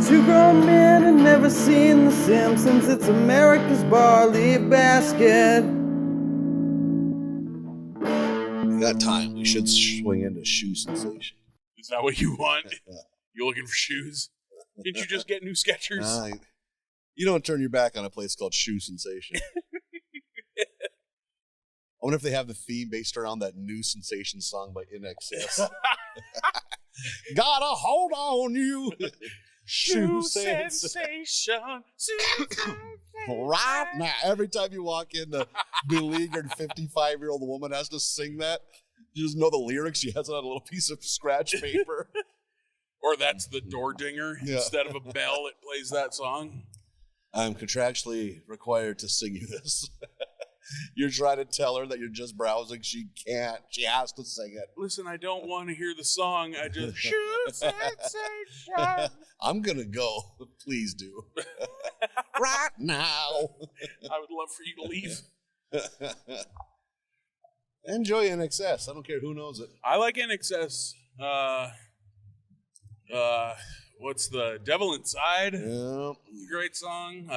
Two grown men had never seen The Simpsons. It's America's Barley basket. That time we should swing into shoe sensation. Is that what you want? You looking for shoes? Didn't you just get new Skechers? You don't turn your back on a place called Shoe Sensation. I wonder if they have the theme based around that new Sensation song by InXS. Gotta hold on you. Shoe sensation. Right now, every time you walk in, the beleaguered 55-year-old woman has to sing that. You just know the lyrics. She has it on a little piece of scratch paper. Or that's the door dinger. Yeah. Instead of a bell, it plays that song. I'm contractually required to sing you this. You're trying to tell her that you're just browsing. She can't. She has to sing it. Listen, I don't want to hear the song. I just shoe sensation. I'm going to go. Please do. Right now. I would love for you to leave. Enjoy NXS. I don't care who knows it. I like NXS. What's the Devil Inside? Yeah. Great song.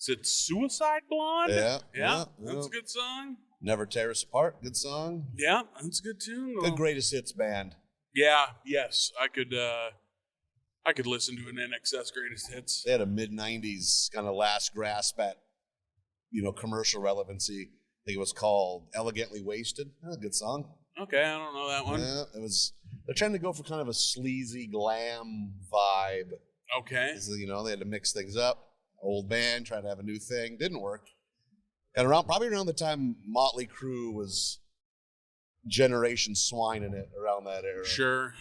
Is it Suicide Blonde? Yeah. That's a good song. Never Tear Us Apart. Good song. Yeah, that's a good tune. Good greatest hits band. Yeah, yes. I could listen to an NXS greatest hits. They had a mid-90s kind of last grasp at, commercial relevancy. I think it was called Elegantly Wasted. That's a good song. Okay, I don't know that one. Yeah, they're trying to go for kind of a sleazy glam vibe. Okay. They had to mix things up. Old band, trying to have a new thing. Didn't work. And probably around the time Motley Crue was Generation Swine in it, around that era. Sure.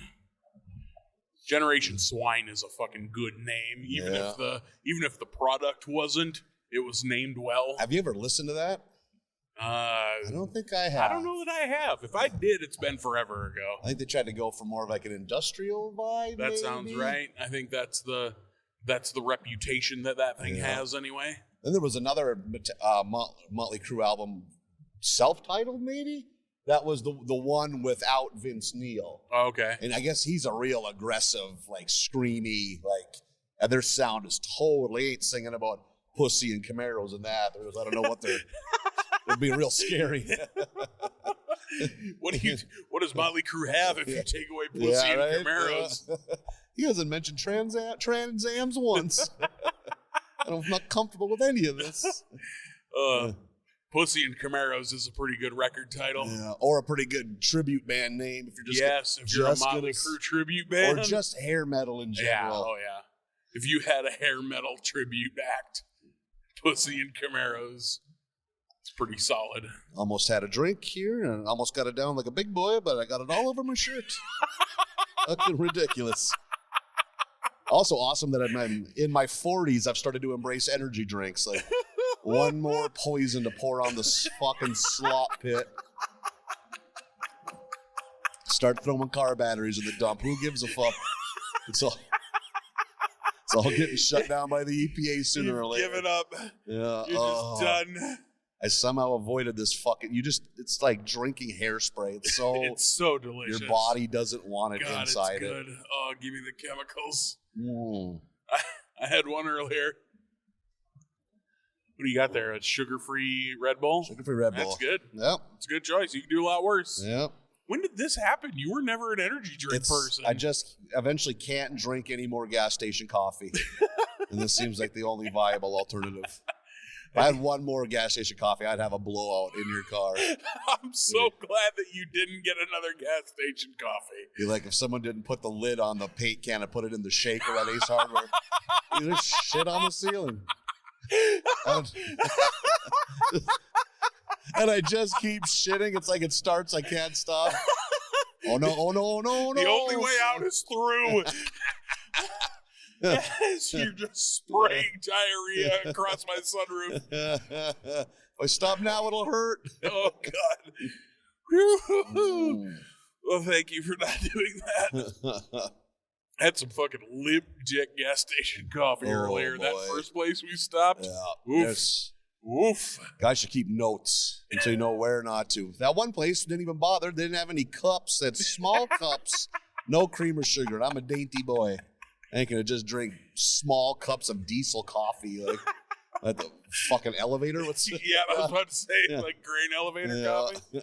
Generation Swine is a fucking good name. Even if the product wasn't, it was named well. Have you ever listened to that? I don't think I have. I don't know that I have. If I did, it's been forever ago. I think they tried to go for more of like an industrial vibe. That sounds right. I think that's the reputation that thing has anyway. Then there was another Motley Crue album, self-titled maybe? That was the one without Vince Neil. Oh, okay. And I guess he's a real aggressive, like screamy, and their sound is totally ain't singing about pussy and Camaros and that. I don't know what they're... It'd be real scary. What does Motley Crue have if you take away pussy and Camaros? He hasn't mentioned Trans Ams once. I'm not comfortable with any of this. Pussy and Camaros is a pretty good record title. Yeah, or a pretty good tribute band name if you're just if you're a Motley Crue tribute band. Or just hair metal in general. Yeah. If you had a hair metal tribute act, Pussy and Camaros. It's pretty solid. Almost had a drink here and almost got it down like a big boy, but I got it all over my shirt. Fucking ridiculous. Also awesome that I'm in my 40s, I've started to embrace energy drinks. Like one more poison to pour on this fucking slop pit. Start throwing car batteries in the dump. Who gives a fuck? It's all getting shut down by the EPA sooner or later. Give it up. Yeah. You're just done. I somehow avoided this fucking... it's like drinking hairspray. It's so delicious. Your body doesn't want it inside it's good. it. Oh, give me the chemicals. Mm. I had one earlier. What do you got there? A sugar-free Red Bull? Sugar-free Red Bull. That's good. Yep. It's a good choice. You can do a lot worse. Yep. When did this happen? You were never an energy drink person. I just eventually can't drink any more gas station coffee. And this seems like the only viable alternative. If I had one more gas station coffee, I'd have a blowout in your car. I'm so glad that you didn't get another gas station coffee. Be like if someone didn't put the lid on the paint can and put it in the shaker at Ace Hardware. There's shit on the ceiling. And I just keep shitting. It's like it starts, I can't stop. Oh no. The only way out is through. Yes, you're just spraying diarrhea across my sunroof. If I stop now, it'll hurt. Oh, God. Well, thank you for not doing that. I had some fucking limp dick gas station coffee earlier. Boy. That first place we stopped. Yeah. Oof. Guys should keep notes until you know where not to. That one place didn't even bother. They didn't have any cups. They had small cups. No cream or sugar. I'm a dainty boy. I ain't gonna just drink small cups of diesel coffee like at the fucking elevator. What's Yeah, I was about to say like grain elevator coffee.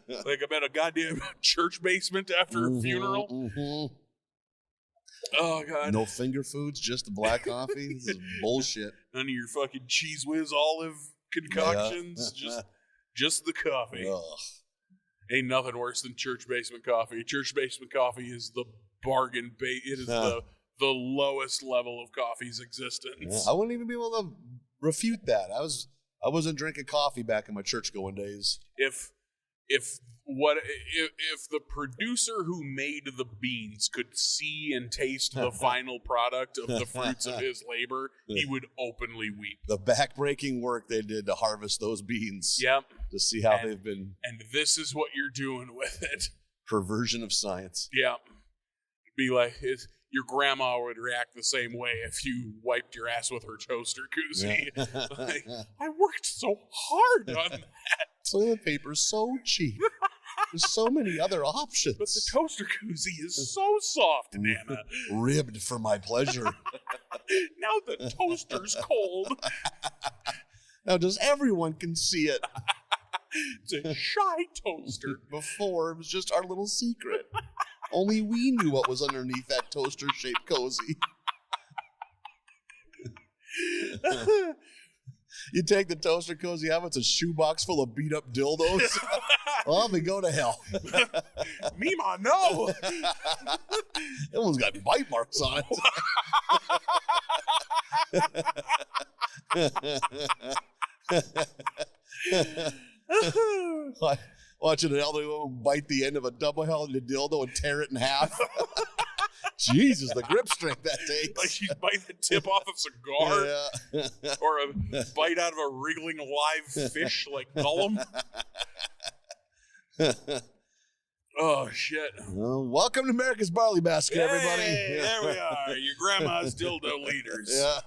Like I'm at a goddamn church basement after a funeral. Mm-hmm. Oh god. No finger foods, just the black coffee. This is bullshit. None of your fucking cheese whiz olive concoctions. Just the coffee. Ugh. Ain't nothing worse than church basement coffee. Church basement coffee is the bargain bait. It is the lowest level of coffee's existence. Yeah, I wouldn't even be able to refute that. I wasn't drinking coffee back in my church going days. If the producer who made the beans could see and taste the final product of the fruits of his labor, he would openly weep. The backbreaking work they did to harvest those beans. Yep. To see how they've been. And this is what you're doing with it. Perversion of science. Yep. It'd be like your grandma would react the same way if you wiped your ass with her toaster koozie. Yeah. Like, I worked so hard on that. Toilet paper's so cheap. There's so many other options. But the toaster koozie is so soft, Nana. Ribbed for my pleasure. Now the toaster's cold. Now just everyone can see it. It's a shy toaster. Before, it was just our little secret. Only we knew what was underneath that toaster-shaped cozy. You take the toaster cozy out, it's a shoebox full of beat-up dildos. Well, they go to hell. Mima, no! That one's got bite marks on it. Watching an elderly woman bite the end of a double-headed dildo and tear it in half. Jesus, the grip strength that takes. Like she's biting the tip off a cigar. Yeah. Or a bite out of a wriggling live fish like Gollum. Oh, shit. Well, welcome to America's Barley Basket, everybody. Hey, there we are. Your grandma's dildo leaders. Yeah.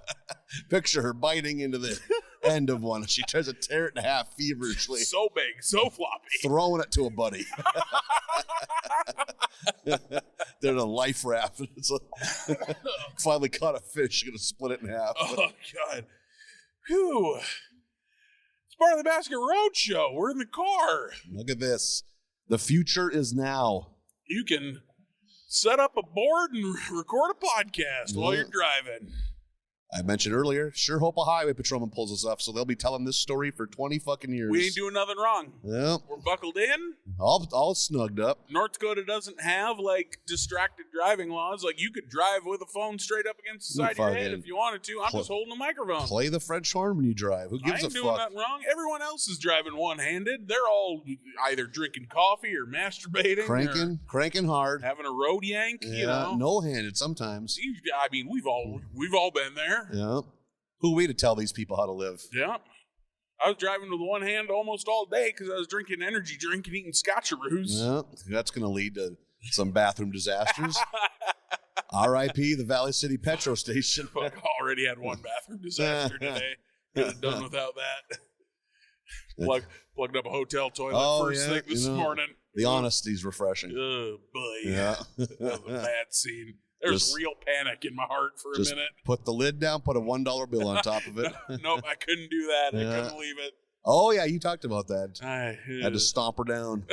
Picture her biting into the end of one. She tries to tear it in half feverishly. So big, so floppy. Throwing it to a buddy. They're in a life raft. It's finally caught a fish. You're going to split it in half. Oh, God. Whew. It's part of the Basket Roadshow. We're in the car. Look at this. The future is now. You can set up a board and record a podcast while you're driving. I mentioned earlier, sure hope a highway patrolman pulls us up, so they'll be telling this story for 20 fucking years. We ain't doing nothing wrong. Yep. We're buckled in. All snugged up. North Dakota doesn't have, like, distracted driving laws. Like, you could drive with a phone straight up against the side of your head if you wanted to. I'm just holding a microphone. Play the French horn when you drive. Who gives a fuck? I ain't doing nothing wrong. Everyone else is driving one-handed. They're all either drinking coffee or masturbating. Cranking hard. Having a road yank, you know. No-handed sometimes. I mean, we've all been there. Yeah. Who are we to tell these people how to live? Yeah. I was driving with one hand almost all day because I was drinking energy drink and eating scotcheroos. Yeah, that's going to lead to some bathroom disasters. R.I.P. the Valley City Petro Station. Fuck, already had one bathroom disaster today. Could have done without that. Plugged up a hotel toilet first thing this morning. The honesty's refreshing. Oh, boy. Yeah. That was a bad scene. There's real panic in my heart for a minute. Put the lid down, put a $1 bill on top of it. Nope, I couldn't do that. Yeah. I couldn't leave it. Oh, yeah, you talked about that. Had to stomp her down.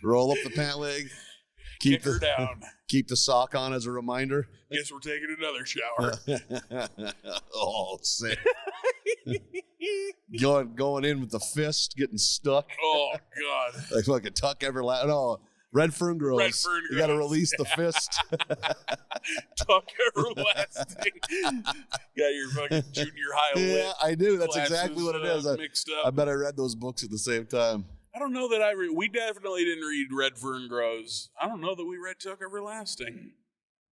Roll up the pant leg. Kick her down. Keep the sock on as a reminder. Guess we're taking another shower. Oh, sick. Going in with the fist, getting stuck. Oh, God. Like a tuck everlasting. Oh, Red Fern grows. Red Fern grows. You got to release the fist. Tuck everlasting. Got your fucking junior high. Yeah, I do. That's exactly what it is. Mixed up. I bet I read those books at the same time. I don't know that we definitely didn't read Red Fern Grows. I don't know that we read Tuck Everlasting.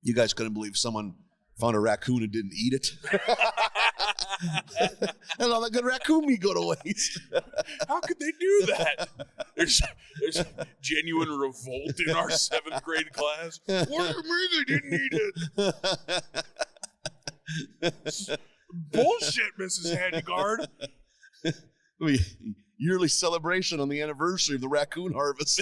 You guys couldn't believe someone found a raccoon and didn't eat it. And all that good raccoon meat go to waste. How could they do that? There's genuine revolt in our 7th grade class. What do you mean they didn't eat it? Bullshit, Mrs. Handegard. Yearly celebration on the anniversary of the raccoon harvest.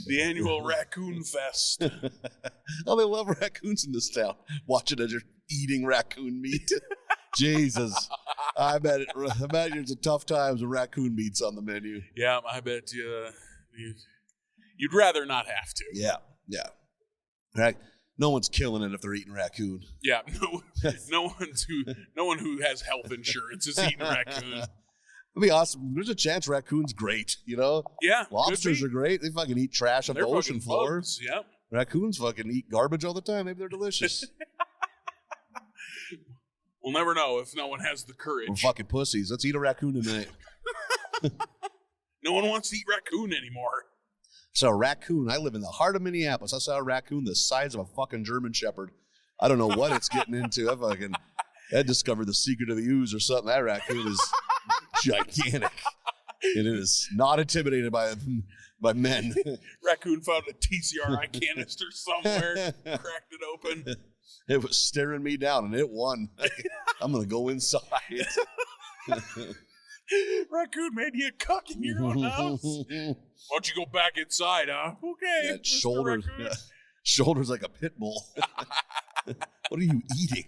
The annual Raccoon Fest. Oh, they love raccoons in this town. Watch it as you're eating raccoon meat. Jesus. I bet it's a tough times when raccoon meat's on the menu. Yeah, I bet you'd rather not have to. Yeah. Right. No one's killing it if they're eating raccoon. Yeah, no one who has health insurance is eating raccoon. It'd be awesome. There's a chance raccoon's great, you know? Yeah. Lobsters are great. They fucking eat trash on the ocean floor. Bugs. Yep. Raccoons fucking eat garbage all the time. Maybe they're delicious. We'll never know if no one has the courage. We're fucking pussies. Let's eat a raccoon tonight. No one wants to eat raccoon anymore. So a raccoon. I live in the heart of Minneapolis. I saw a raccoon the size of a fucking German Shepherd. I don't know what it's getting into. I discovered the secret of the ooze or something. That raccoon is gigantic. And it is not intimidated by men. Raccoon found a TCRI canister somewhere, cracked it open. It was staring me down, and it won. I'm going to go inside. Raccoon made you a cook in your own house. Why don't you go back inside, huh? Okay. That shoulder's like a pit bull. What are you eating?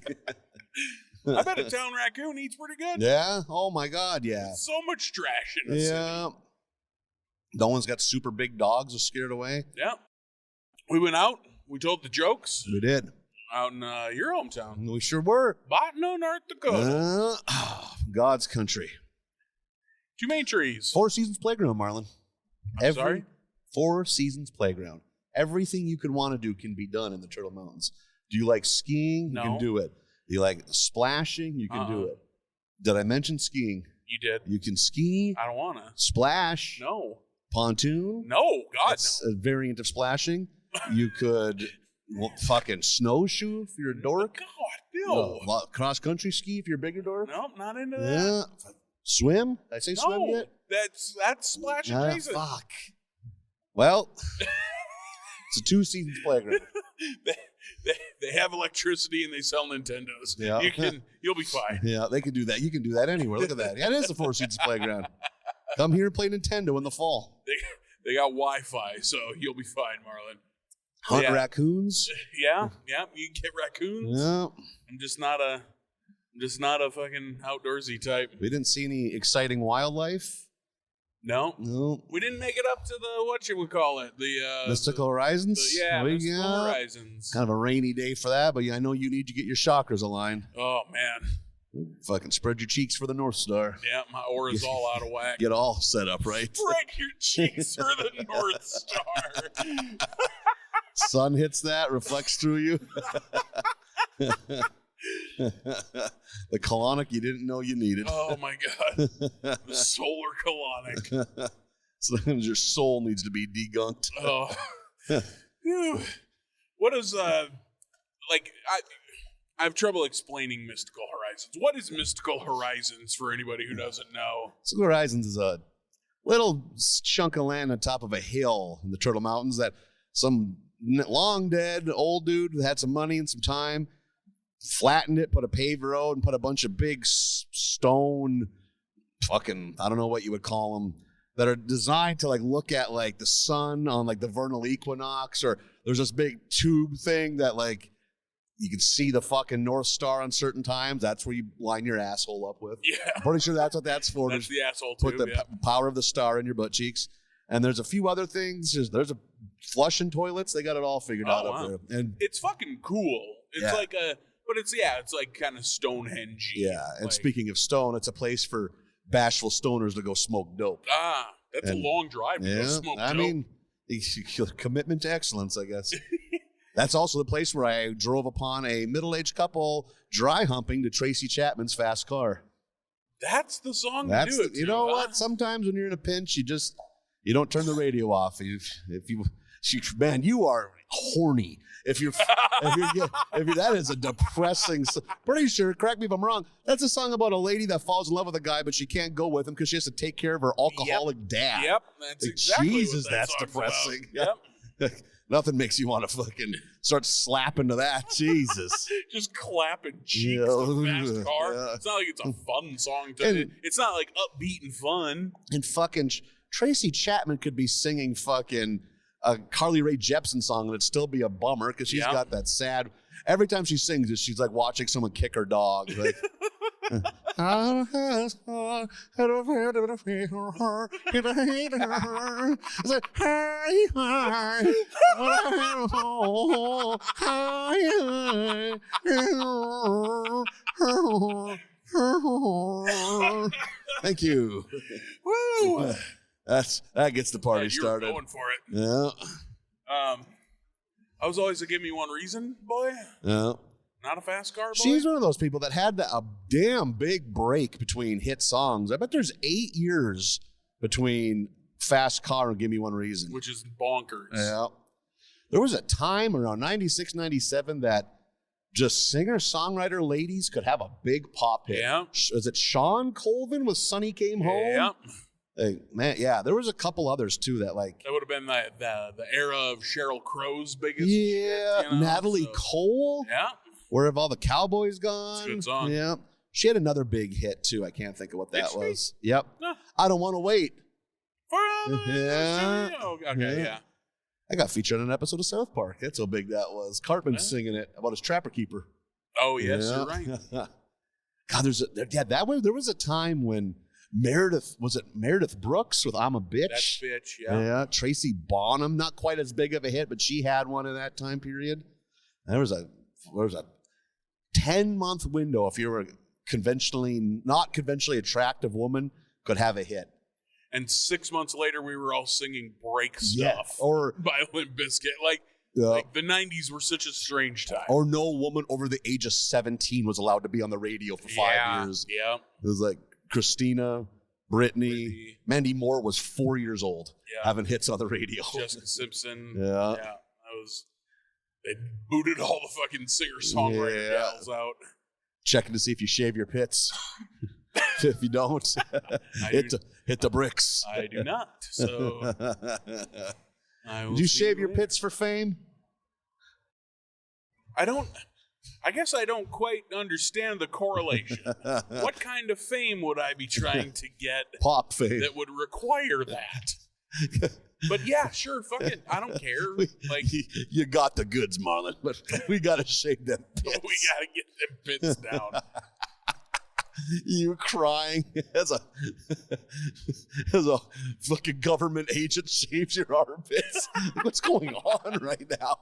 I bet a town raccoon eats pretty good. Yeah? Oh, my God, yeah. So much trash in the city. No one's got super big dogs are scared away. Yeah. We went out. We told the jokes. We did. Out in your hometown. We sure were. Botano, North Dakota. God's country. Too many trees. Four Seasons Playground, Marlon. Sorry? Four Seasons Playground. Everything you could want to do can be done in the Turtle Mountains. Do you like skiing? No. You can do it. Do you like splashing? You can do it. Did I mention skiing? You did. You can ski. I don't want to. Splash. No. Pontoon. No. God, That's no. a variant of splashing. You could fucking snowshoe if you're a dork. God, no. Cross country ski if you're a bigger dork. Nope, not into that. Yeah. Swim? Did I say swim No. yet? That's splashing Jason. Fuck. Well, it's a 2 Seasons Playground. They have electricity and they sell Nintendos. Yeah. You'll be fine. Yeah, they can do that. You can do that anywhere. Look at that. Yeah, it is the Four Seasons Playground. Come here and play Nintendo in the fall. They got Wi-Fi, so you'll be fine, Marlon. Hunt raccoons. Yeah, you can get raccoons. Yeah. I'm just not a fucking outdoorsy type. We didn't see any exciting wildlife. No. We didn't make it up to the what you would call it, the Mystical Horizons. Mystical Horizons. Kind of a rainy day for that, but I know you need to get your chakras aligned. Oh man. Fucking spread your cheeks for the North Star. Yeah, my aura's all out of whack. Get all set up right. Spread your cheeks for the North Star. Sun hits that, reflects through you. The colonic you didn't know you needed. Oh my God. The solar colonic. Sometimes your soul needs to be degunked. Oh. What is I have trouble explaining Mystical Horizons. What is Mystical Horizons for anybody who doesn't know? Mystical Horizons is a little chunk of land on top of a hill in the Turtle Mountains that some long dead old dude that had some money and some time flattened it, put a paved road, and put a bunch of big stone fucking, I don't know what you would call them, that are designed to look at the sun on the vernal equinox, or there's this big tube thing that you can see the fucking North Star on certain times. That's where you line your asshole up with. Yeah. I'm pretty sure that's what that's for. That's the asshole tube. Put the power of the star in your butt cheeks. And there's a few other things. There's a flushing toilets. They got it all figured out up there. And it's fucking cool. It's it's kind of Stonehenge. Yeah. And speaking of stone, it's a place for bashful stoners to go smoke dope. That's a long drive to go smoke dope. I mean, commitment to excellence, I guess. That's also the place where I drove upon a middle-aged couple dry humping to Tracy Chapman's Fast Car. That's the song to do it to. You know what? Sometimes when you're in a pinch, you don't turn the radio off. Man, you are horny. If that is a depressing. Pretty sure. Correct me if I'm wrong. That's a song about a lady that falls in love with a guy, but she can't go with him because she has to take care of her alcoholic dad. Yep, that's exactly Jesus, what that that's song's depressing. Yep. Nothing makes you want to fucking start slapping to that. Jesus. Just clapping cheeks on Fast Car. Yeah. It's not like it's a fun song. It's not like upbeat and fun. And fucking Tracy Chapman could be singing fucking a Carly Rae Jepsen song and it'd still be a bummer because she's got that sad. Every time she sings it, she's like watching someone kick her dog. Like, Thank you. Woo! That gets the party started. Going for it. Yeah. I was always a give me one reason boy. Yeah. Not a fast car boy. She's one of those people that had a damn big break between hit songs. I bet there's 8 years between Fast Car and Give Me One Reason. Which is bonkers. Yeah. There was a time around 96, 97 that just singer-songwriter ladies could have a big pop hit. Yeah. Is it Sean Colvin with Sonny Came Home? Yeah. Like, man, yeah, there was a couple others too that like. That would have been the era of Sheryl Crow's biggest. Yeah, hit, Natalie Cole. Yeah. Where Have All the Cowboys Gone? It's a good song. Yeah. She had another big hit too. I can't think of what that was. Yep. No. I Don't Want to Wait. Yeah. Oh, okay, yeah. I got featured on an episode of South Park. That's how big that was. Cartman singing it about his trapper keeper. Oh, yes, you're right. God, there was a time when Meredith Brooks with I'm a Bitch? That's Bitch, yeah. Yeah. Tracy Bonham, not quite as big of a hit, but she had one in that time period. There was a 10-month window if you were not conventionally attractive woman could have a hit. And 6 months later, we were all singing Break Stuff by Limp Bizkit. Like the 90s were such a strange time. Or no woman over the age of 17 was allowed to be on the radio for 5 years. Yeah. It was like Christina, Brittany. Mandy Moore was 4 years old having hits on the radio. Jessica Simpson. Yeah. They booted all the fucking singer-songwriter gals out. Checking to see if you shave your pits. If you don't, hit the bricks. I do not. So did you shave your pits for fame? I guess I don't quite understand the correlation. What kind of fame would I be trying to get? Pop fame. That would require that. But yeah, sure, fuck it. I don't care. Like you got the goods, Marlon, but we gotta shave them pits. We gotta get them pits down. You crying as a fucking government agent shaves your armpits. What's going on right now?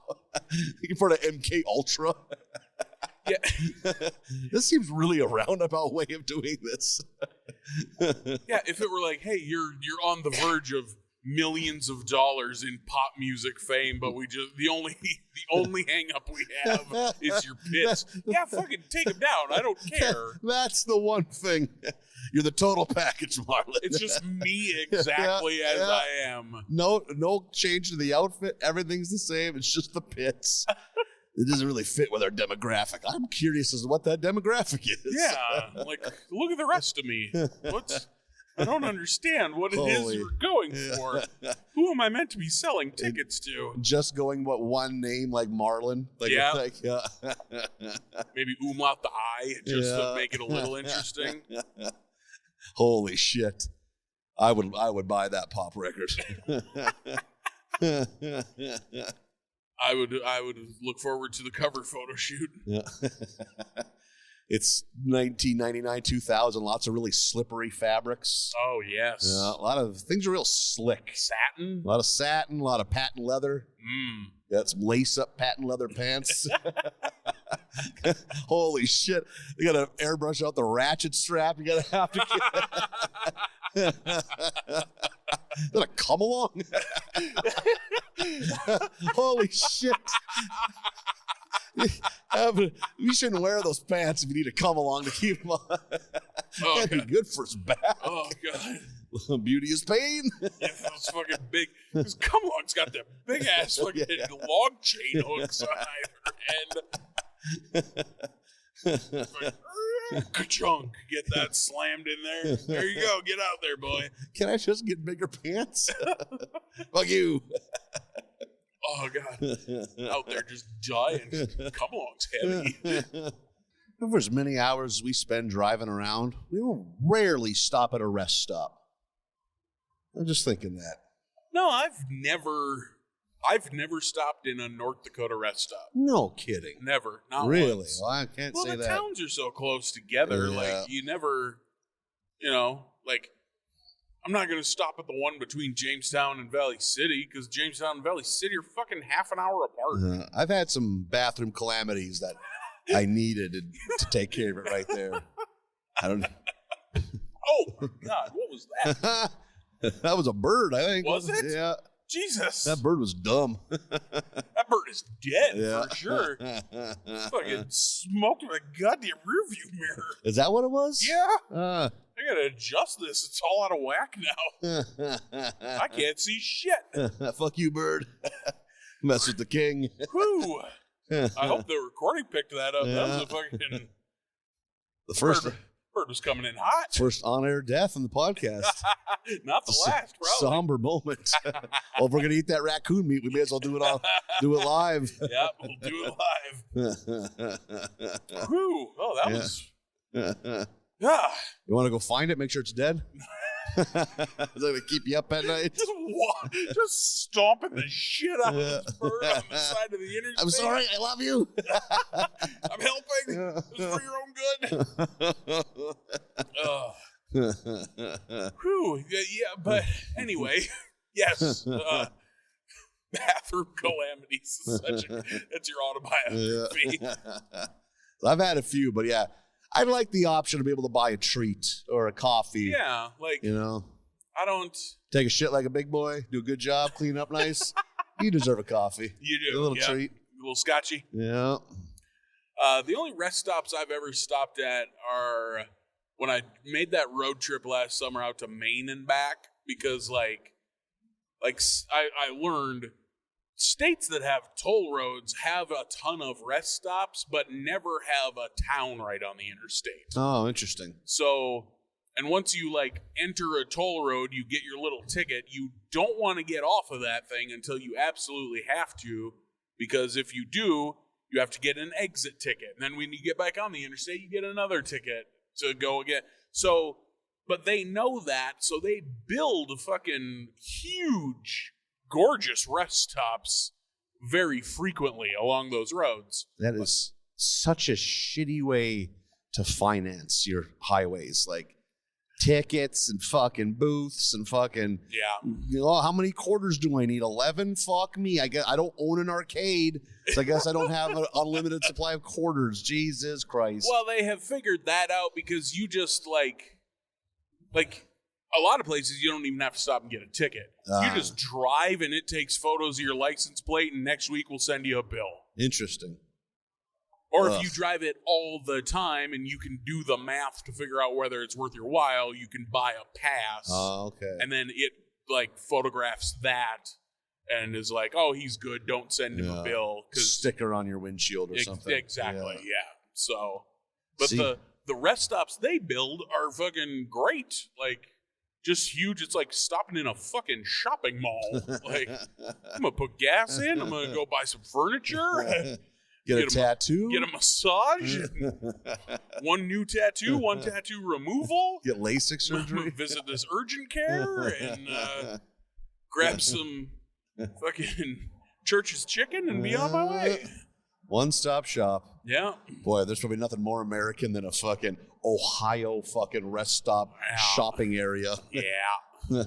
In front of MK Ultra. Yeah. This seems really a roundabout way of doing this. Yeah, if it were like, hey, you're on the verge of millions of dollars in pop music fame, but the only hang up we have is your pits. Yeah, fucking take them down. I don't care. That's the one thing. You're the total package, Marlon. It's just me exactly as I am. No change to the outfit. Everything's the same. It's just the pits. It doesn't really fit with our demographic. I'm curious as to what that demographic is. Yeah, like look at the rest of me. I don't understand what it is you're going for. Who am I meant to be selling tickets to? Just going one name like Marlon. Like, Maybe out the I just to make it a little interesting. Holy shit. I would buy that pop record. I would look forward to the cover photo shoot. Yeah. It's 1999, 2000. Lots of really slippery fabrics. Oh, yes. A lot of things are real slick. Satin? A lot of satin, a lot of patent leather. Got some lace-up patent leather pants. Holy shit. You got to airbrush out the ratchet strap. You got to have to get... Is that a come along? Holy shit. You shouldn't wear those pants if you need to come along to keep them on. That'd be good for his back. Oh, God. Beauty is pain. Yeah, those fucking big. Because come along's got that big ass fucking log chain hooks on either end. Ka-chunk. Get that slammed in there. There you go. Get out there, boy. Can I just get bigger pants? Fuck you. Oh, God. Out there just dying. Come along's heavy. For as many hours we spend driving around, we will rarely stop at a rest stop. I'm just thinking that. No, I've never stopped in a North Dakota rest stop. No kidding. Never. Not really? once. Well, I can't say the that. towns are so close together. Yeah. Like, you never, like, I'm not going to stop at the one between Jamestown and Valley City because Jamestown and Valley City are fucking half an hour apart. I've had some bathroom calamities that I needed to take care of it right there. I don't know. Oh, my God. What was that? That was a bird, I think. Was it? Yeah. Jesus. That bird was dumb. That bird is dead Yeah. for sure. Fucking smoked my goddamn rearview mirror. Is that what it was? Yeah. I gotta adjust this. It's all out of whack now. I can't see shit. Fuck you, bird. Mess with the king. Whew. I hope the recording picked that up. That was a fucking... The first... Bird was coming in hot. First on-air death in the podcast. Not the last, probably. Somber moment. Well, if we're gonna eat that raccoon meat, we may as well do it live. Yeah, we'll do it live. Whew. Oh, that was. Yeah. You want to go find it? Make sure it's dead. Is that gonna keep you up at night? Just stomping the shit out of this bird on the side of the interstate. I'm sorry. I love you. I'm helping. It's for your own good. Whew. Yeah, but anyway, yes. Bathroom calamities. That's your autobiography. Yeah. I've had a few, but yeah. I'd like the option to be able to buy a treat or a coffee. Yeah, like, I don't... Take a shit like a big boy, do a good job, clean up nice. You deserve a coffee. You do. A little treat. A little scotchy. Yeah. The only rest stops I've ever stopped at are when I made that road trip last summer out to Maine and back, because I learned states that have toll roads have a ton of rest stops, but never have a town right on the interstate. Oh, interesting. So, and once you enter a toll road, you get your little ticket. You don't want to get off of that thing until you absolutely have to, because if you do, you have to get an exit ticket. And then when you get back on the interstate, you get another ticket to go again. So, but they know that, so they build fucking huge, gorgeous rest stops very frequently along those roads. That is such a shitty way to finance your highways. Like tickets and fucking booths and fucking... Yeah. How many quarters do I need? 11? Fuck me. I guess I don't own an arcade, so I guess I don't have an unlimited supply of quarters. Jesus Christ. Well, they have figured that out because you just like a lot of places you don't even have to stop and get a ticket. You just drive and it takes photos of your license plate, and next week we'll send you a bill. Interesting. Or if you drive it all the time and you can do the math to figure out whether it's worth your while, you can buy a pass. Oh, okay. And then it photographs that and is like, oh, he's good. Don't send him a bill. Sticker on your windshield or something. Exactly. Yeah. So, but See? the rest stops they build are fucking great. Just huge. It's like stopping in a fucking shopping mall. I'm gonna put gas in. I'm gonna go buy some furniture. Get a tattoo. Get a massage. One new tattoo. One tattoo removal. Get LASIK surgery. Visit this urgent care and grab some fucking Church's chicken and be on my way. One-stop shop. Yeah. Boy, there's probably nothing more American than a fucking Ohio fucking rest stop shopping area. Yeah.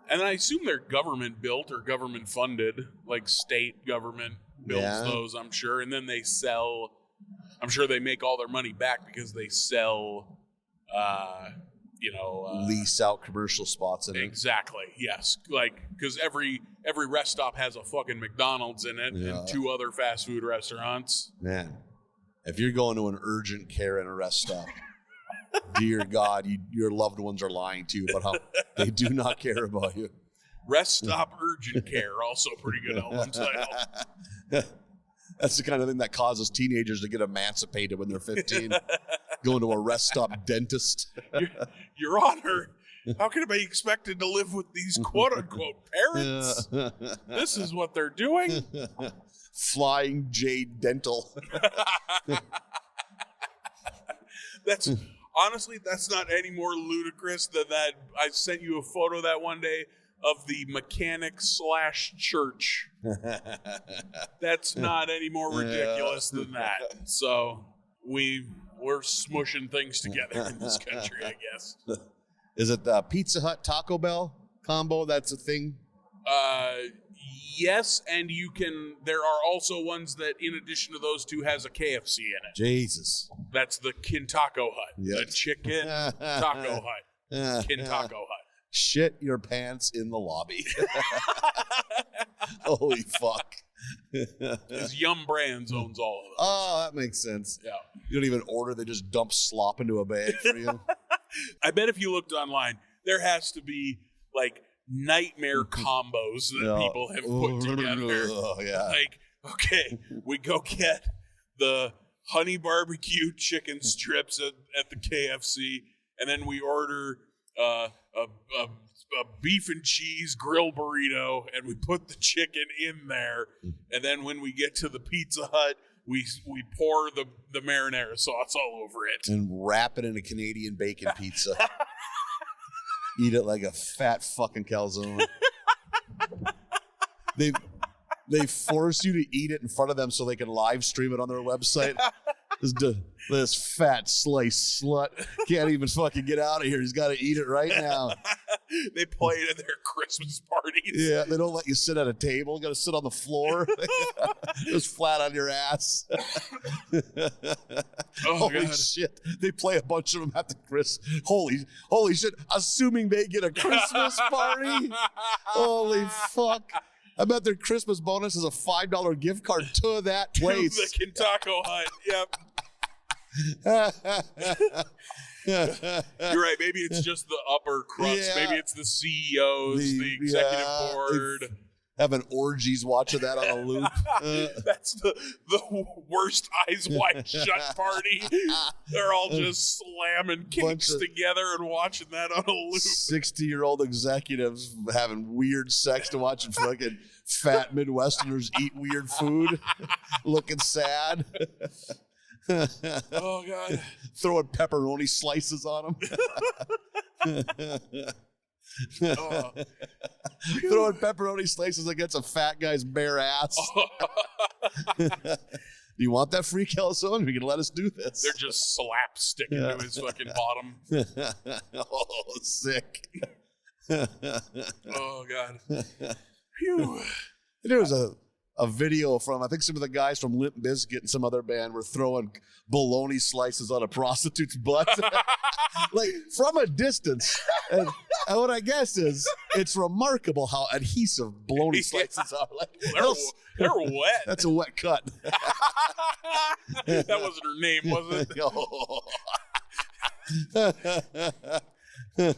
And I assume they're government built or government funded, like state government builds those, I'm sure. And then they sell, I'm sure they make all their money back because they sell, lease out commercial spots in it. Exactly. Yes. Because every rest stop has a fucking McDonald's in it and 2 other fast food restaurants. Man, if you're going to an urgent care in a rest stop, dear God, your loved ones are lying to you about how they do not care about you. Rest stop urgent care, also pretty good album title. That's the kind of thing that causes teenagers to get emancipated when they're 15. Going to a rest stop dentist. Your Honor, how can I be expected to live with these quote-unquote parents? This is what they're doing? Flying J Dental. Honestly, that's not any more ludicrous than that. I sent you a photo that one day of the mechanic/church. That's not any more ridiculous than that. So we're smushing things together in this country, I guess. Is it the Pizza Hut Taco Bell combo? That's a thing? Yes, and there are also ones that, in addition to those two, has a KFC in it. Jesus. That's the Kintaco Hut. Yes. The chicken taco hut. Kintaco Hut. Shit your pants in the lobby. Holy fuck. Because Yum Brands owns all of those. Oh, that makes sense. Yeah. You don't even order, they just dump slop into a bag for you. I bet if you looked online, there has to be like nightmare combos that people have put together. Oh, yeah. Like, okay, we go get the honey barbecue chicken strips at the KFC, and then we order a beef and cheese grill burrito, and we put the chicken in there, and then when we get to the Pizza Hut, we pour the marinara sauce all over it. And wrap it in a Canadian bacon pizza. Eat it like a fat fucking calzone. They force you to eat it in front of them so they can live stream it on their website. This fat slice slut can't even fucking get out of here. He's got to eat it right now. They play it at their Christmas parties. Yeah, they don't let you sit at a table. You got to sit on the floor. Just flat on your ass. Holy God. shit. They play a bunch of them at the Holy shit. Assuming they get a Christmas party. Holy fuck. I bet their Christmas bonus is a $5 gift card to that place. To the Kintaco Hut. Yep. You're right. Maybe it's just the upper crust. Yeah. Maybe it's the CEOs, the executive board. Having orgies watching that on a loop. That's the worst eyes wide shut party. They're all just slamming cakes together and watching that on a loop. 60-year-old executives having weird sex to watching fucking fat Midwesterners eat weird food, looking sad. Oh, God. Throwing pepperoni slices on them. Throwing pepperoni slices against a fat guy's bare ass. Do you want that free calzone? You can let us do this. They're just slap sticking to his fucking bottom. Oh, sick. Oh, God. Phew. There was a video from, I think some of the guys from Limp Bizkit and some other band were throwing bologna slices on a prostitute's butt. Like, from a distance. And what I guess is, it's remarkable how adhesive bologna slices are. Like, they're wet. That's a wet cut. That wasn't her name, was it?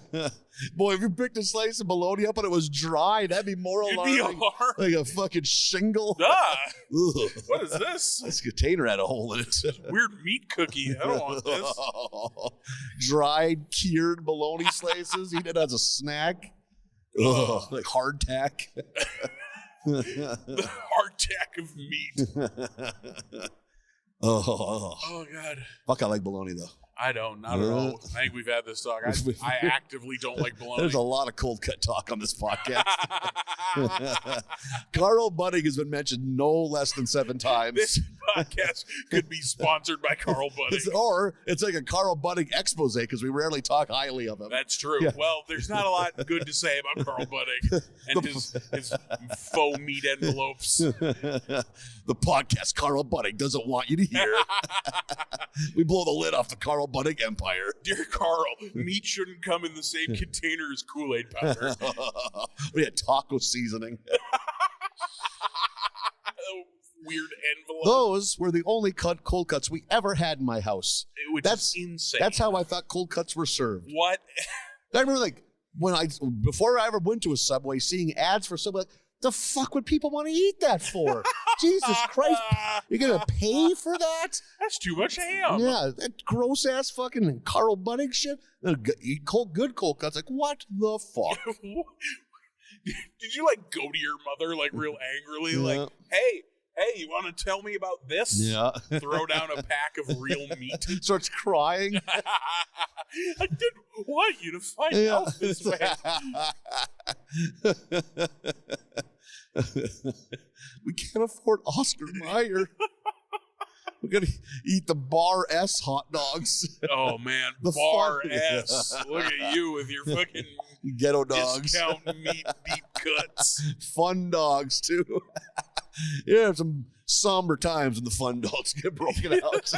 Boy, if you picked a slice of bologna up and it was dry, that'd be more alarming. Like a fucking shingle. What is this? This container had a hole in it. Weird meat cookie. I don't want this. Dried, cured bologna slices. Eat it as a snack. Like hardtack. The hardtack of meat. Oh, God. Fuck, I like bologna, though. I don't. Not at all. I think we've had this talk. I actively don't like bologna. There's a lot of cold cut talk on this podcast. Carl Budding has been mentioned no less than 7 times. This podcast could be sponsored by Carl Budding. Or it's like a Carl Budding expose because we rarely talk highly of him. That's true. Yeah. Well, there's not a lot good to say about Carl Budding and his faux meat envelopes. The podcast Carl Budding doesn't want you to hear. We blow the lid off the Carl Budding empire. Dear Carl, meat shouldn't come in the same container as Kool-Aid powder. We had taco seasoning. Weird envelope. Those were the only cold cuts we ever had in my house. Which is insane. That's how I thought cold cuts were served. What? I remember, like, before I ever went to a Subway, seeing ads for Subway, the fuck would people want to eat that for? Jesus Christ. You're going to pay for that? That's too much ham. Yeah, that gross ass fucking Carl Budding shit. Eat good cold cuts. Like, what the fuck? Did you, like, go to your mother, like, real angrily? Like, hey, Hey, you want to tell me about this? Yeah. Throw down a pack of real meat. Starts crying. I didn't want you to find out this way. We can't afford Oscar Mayer. We're going to eat the Bar S hot dogs. Oh, man. The Bar fun- S. Look at you with your fucking Ghetto dogs. discount meat deep cuts. Fun dogs, too. Yeah, some somber times when the fun dogs get broken out.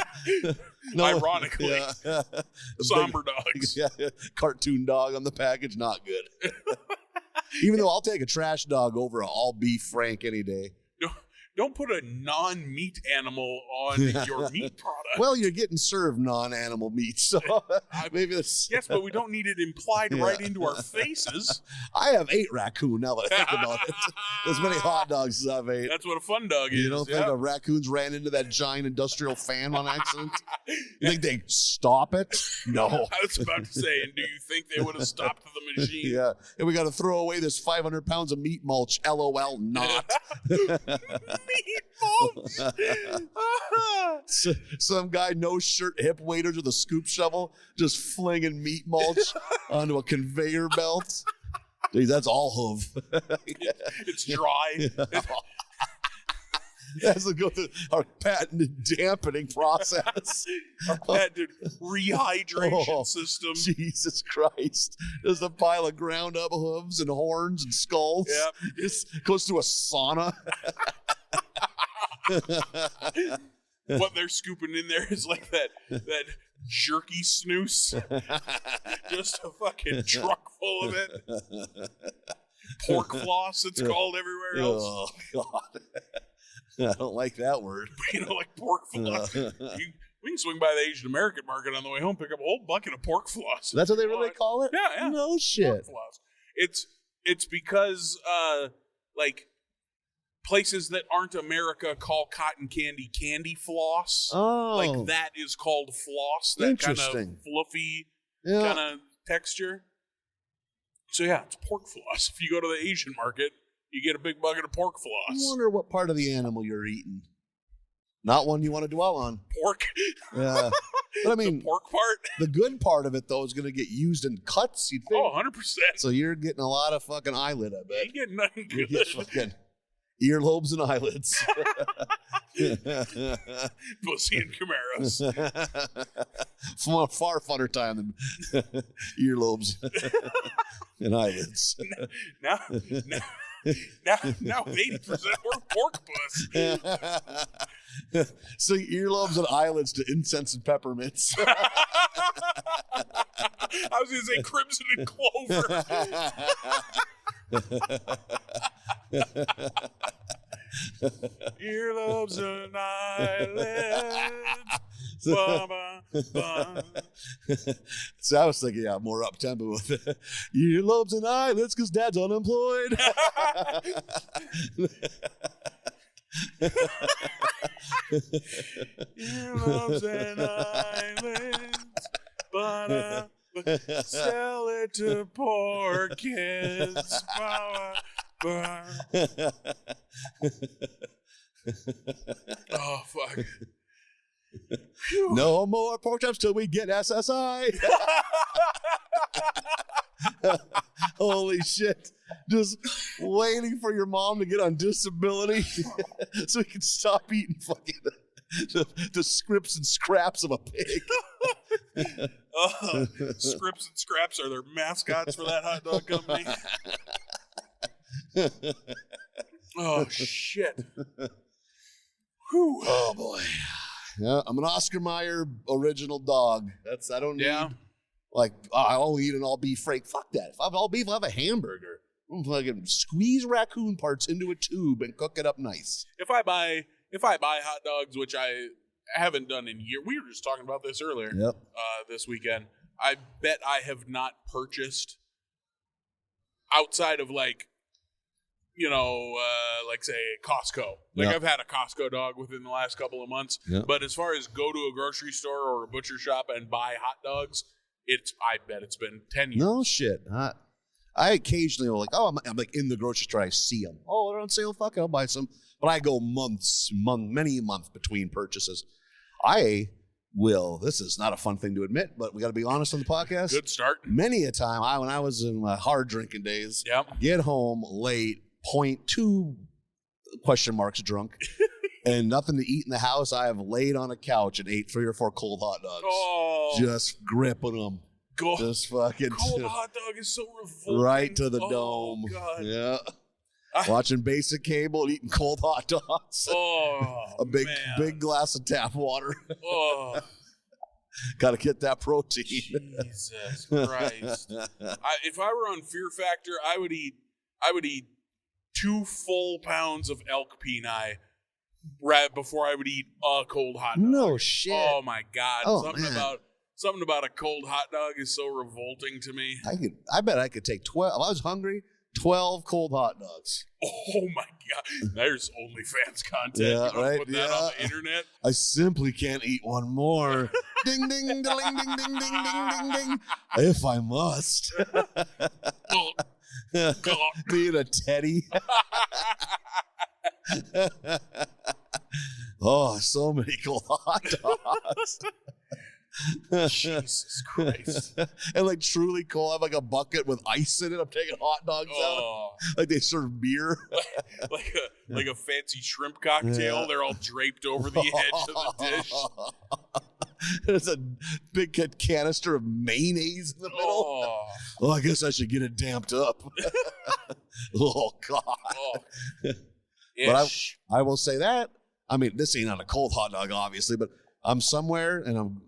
Ironically. Yeah. The Somber big- dogs. Yeah, cartoon dog on the package, not good. Even though I'll take a trash dog over a all beef Frank any day. Don't put a non-meat animal on your meat product. Well, you're getting served non-animal meat, so maybe that's... Yes, but we don't need it implied right into our faces. I have 8 raccoon now that I think about it. As many hot dogs as I've ate. That's what a fun dog is. You don't think the raccoons ran into that giant industrial fan on accident? You think they stop it? No. I was about to say, and do you think they would have stopped the machine? Yeah. And we got to throw away this 500 pounds of meat mulch. LOL, not. Meat mulch. Some guy, no shirt, hip waders with a scoop shovel, just flinging meat mulch onto a conveyor belt. Dude, that's all hoof. It's dry. Has to go through our patented dampening process. Our patented rehydration Oh, system. Jesus Christ. There's a pile of ground up hooves and horns and skulls. Yep. It goes through a sauna. What they're scooping in there is like that jerky snooze. Just a fucking truck full of it. Pork floss, it's called everywhere else. Oh, God. I don't like that word. You know, like pork floss. We can swing by the Asian American market on the way home, pick up a whole bucket of pork floss. That's what they really call it? Yeah. No Pork shit. floss. It's because like places that aren't America call cotton candy floss. Oh. Like that is called floss. That kind of Interesting. fluffy Yeah. kind of texture. So yeah, it's pork floss. If you go to the Asian market, you get a big bucket of pork I floss. wonder what part of the animal you're eating. Not one you want to dwell on. Pork. Yeah. But I mean, The pork part. the good part of it, though, is going to get used in cuts, you'd think. Oh, 100%. So you're getting a lot of fucking eyelid, I bet. You get nothing You good. get fucking earlobes and eyelids. Pussy and Camaros. Far funner time than earlobes and eyelids. Now 80% we're pork puss. So earlobes and eyelids to incense and peppermints. I was going to say crimson and clover. Earlobes and eyelids. Ba, ba, ba. So I was thinking, yeah, more up tempo with earlobes and eyelids because dad's unemployed. Earlobes and eyelids. Ba, ba, sell it to poor kids. Ba, ba, ba. Oh, fuck. Phew. No more pork chops till we get SSI. Holy shit. Just waiting for your mom to get on disability so we can stop eating fucking the scripts and scraps of a pig. Scripts and Scraps are their mascots for that hot dog company. Oh, shit. Whew. Oh, boy. Yeah, I'm an Oscar Mayer original dog. I don't need, like, I'll eat an all beef Frank. Fuck that. If I have all beef, I'll have a hamburger. I'm fucking squeeze raccoon parts into a tube and cook it up nice. If I buy hot dogs, which I haven't done in years, we were just talking about this earlier. Yep. This weekend, I bet I have not purchased outside of like say Costco. Like Yep. I've had a Costco dog within the last couple of months. Yep. But as far as go to a grocery store or a butcher shop and buy hot dogs, I bet it's been 10 years. No shit. I occasionally will I'm like in the grocery store, I see them. Oh, they're on sale. Fuck it, I'll buy some. But I go many months between purchases. I will. This is not a fun thing to admit, but we got to be honest on the podcast. Good start. Many a time, when I was in my hard drinking days, Yep. get home late, 0.2 question marks drunk, and nothing to eat in the house. I have laid on a couch and ate 3 or 4 cold hot dogs. Oh. Just gripping them. Just fucking. Cold hot dog is so revolting. Right to the dome. God. Yeah. Watching basic cable, eating cold hot dogs. Oh, a big man. big glass of tap water. Oh, Got to get that protein. Jesus Christ! If I were on Fear Factor, I would eat 2 full pounds of elk peni right before I would eat a cold hot dog. No shit. Oh my God! Oh, Something about a cold hot dog is so revolting to me. I bet I could take 12. If I was hungry, 12 cold hot dogs. Oh my God! There's OnlyFans content. Yeah, You want to right, put that on the internet? I simply can't eat one more. Ding, ding, ding, ding, ding, ding, ding, ding, ding. If I must. Being a teddy. Oh, so many cold hot dogs. Jesus Christ. And like truly cold, I have like a bucket with ice in it. I'm taking hot dogs out. Like they serve beer. like a fancy shrimp cocktail. Yeah. They're all draped over the edge of the dish. There's a big canister of mayonnaise in the middle. Oh, I guess I should get it damped up. Oh, God. But I will say that. I mean, this ain't on a cold hot dog, obviously, but I'm somewhere and I'm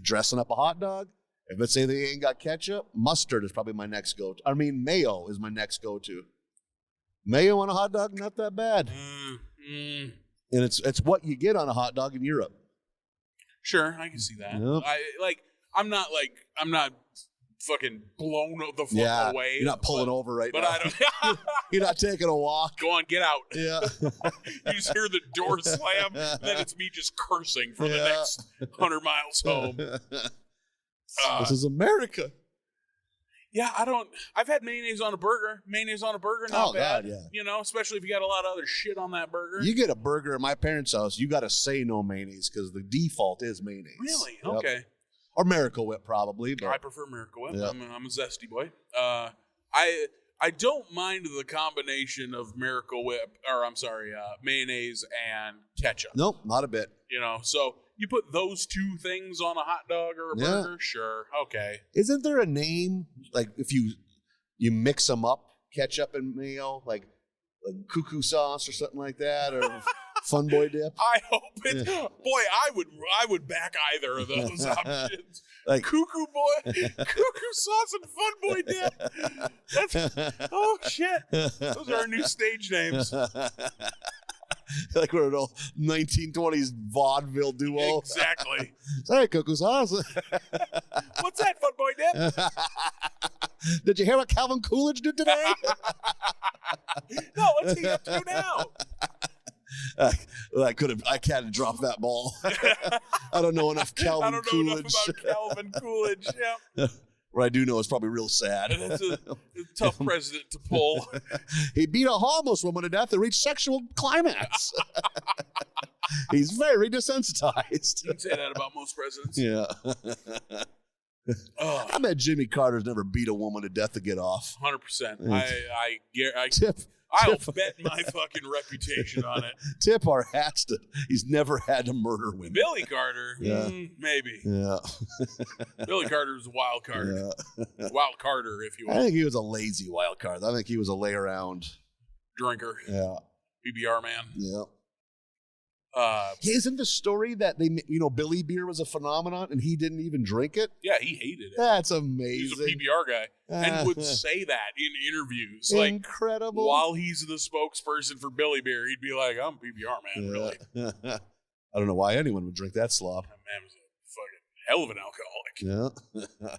dressing up a hot dog. If it's say they ain't got ketchup, mustard is probably my next go-to. I mean, mayo is my next go-to. Mayo on a hot dog, not that bad. And it's what you get on a hot dog in Europe. Sure, I can see that. Yep. I'm not fucking blown the fuck away. You're not pulling over right now. But I don't. You're not taking a walk. Go on, get out. Yeah. You just hear the door slam, and then it's me just cursing for the next 100 miles home. This is America. Yeah, I've had mayonnaise on a burger. Mayonnaise on a burger, not bad. God, yeah. You know, especially if you got a lot of other shit on that burger. You get a burger at my parents' house, you got to say no mayonnaise because the default is mayonnaise. Really? Yep. Okay. Or Miracle Whip, probably. But I prefer Miracle Whip. Yep. I'm a zesty boy. I don't mind the combination of Miracle Whip, mayonnaise and ketchup. Nope, not a bit. You know, so you put those 2 things on a hot dog or a burger, sure, okay. Isn't there a name, like if you mix them up, ketchup and mayo, like cuckoo sauce or something like that, or Fun Boy dip? I hope it. Boy, I would back either of those options. Like Cuckoo Boy, cuckoo sauce, and Fun Boy dip. Oh shit! Those are our new stage names. Like we're an old 1920s vaudeville duo. Exactly. Hey, cuckoo sauce. What's that, Fun Boy dip? Did you hear what Calvin Coolidge did today? No, what's he up to now? I can't drop that ball. I don't know enough Calvin Coolidge. I don't know enough about Calvin Coolidge. Yeah. What I do know is probably real sad. That's a tough president to pull. He beat a homeless woman to death and reached sexual climax. He's very desensitized. You can say that about most presidents. Yeah. I bet Jimmy Carter's never beat a woman to death to get off. 100%. I'll bet my fucking reputation on it. Tip our hats to he's never had to murder women. Billy Carter, maybe. Yeah. Billy Carter was a wild card. Yeah. Wild Carter, if you will. I think he was a lazy wild card. I think he was a lay around drinker. Yeah. PBR man. Yeah. Isn't the story that Billy beer was a phenomenon and he didn't even drink it? Yeah, he hated it. That's amazing. He's a PBR guy and would say that in interviews. Incredible. Like, while he's the spokesperson for Billy beer, he'd be like, "I'm a PBR man, really." I don't know why anyone would drink that slop. That man was a fucking hell of an alcoholic. Yeah.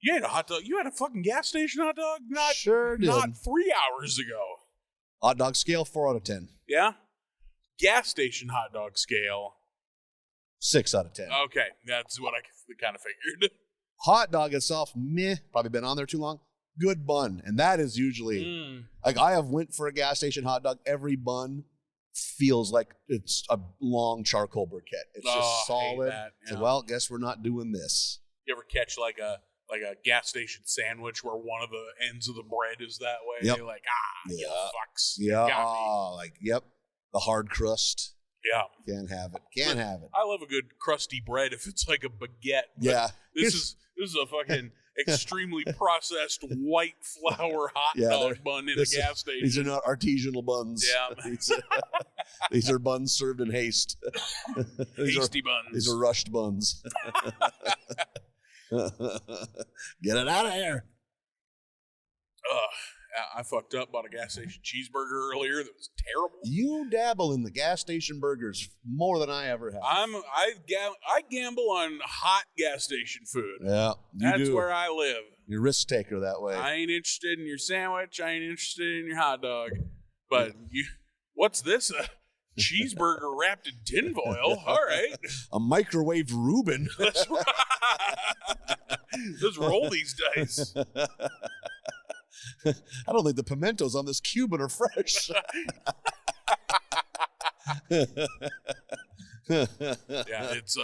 You had a hot dog. You had a fucking gas station hot dog. Sure did. Not 3 hours ago. Hot dog scale 4 out of 10. Yeah. Gas station hot dog scale 6 out of 10. Okay, that's what I kind of figured. Hot dog itself, meh. Probably been on there too long. good bun. And that is usually, like I have went for a gas station hot dog. Every bun feels like it's a long charcoal briquette. It's just solid. It's like, well, guess we're not doing this. You ever catch like a gas station sandwich where one of the ends of the bread is that way? Yep. You're like, you fucks. Yeah. The hard crust. Yeah. Can't have it. Can't have it. I love a good crusty bread if it's like a baguette. Yeah. This is a fucking extremely processed white flour hot dog bun in a gas station. These are not artisanal buns. Yeah. These are buns served in haste. Hasty buns. These are rushed buns. Get it out of here. I fucked up, bought a gas station cheeseburger earlier that was terrible. You dabble in the gas station burgers more than I ever have. I gamble on hot gas station food. Yeah, that's where I live. You're a risk taker that way. I ain't interested in your sandwich. I ain't interested in your hot dog. But what's this? A cheeseburger wrapped in tinfoil? All right. A microwaved Reuben. Let's roll these dice. I don't think the pimentos on this Cuban are fresh. It's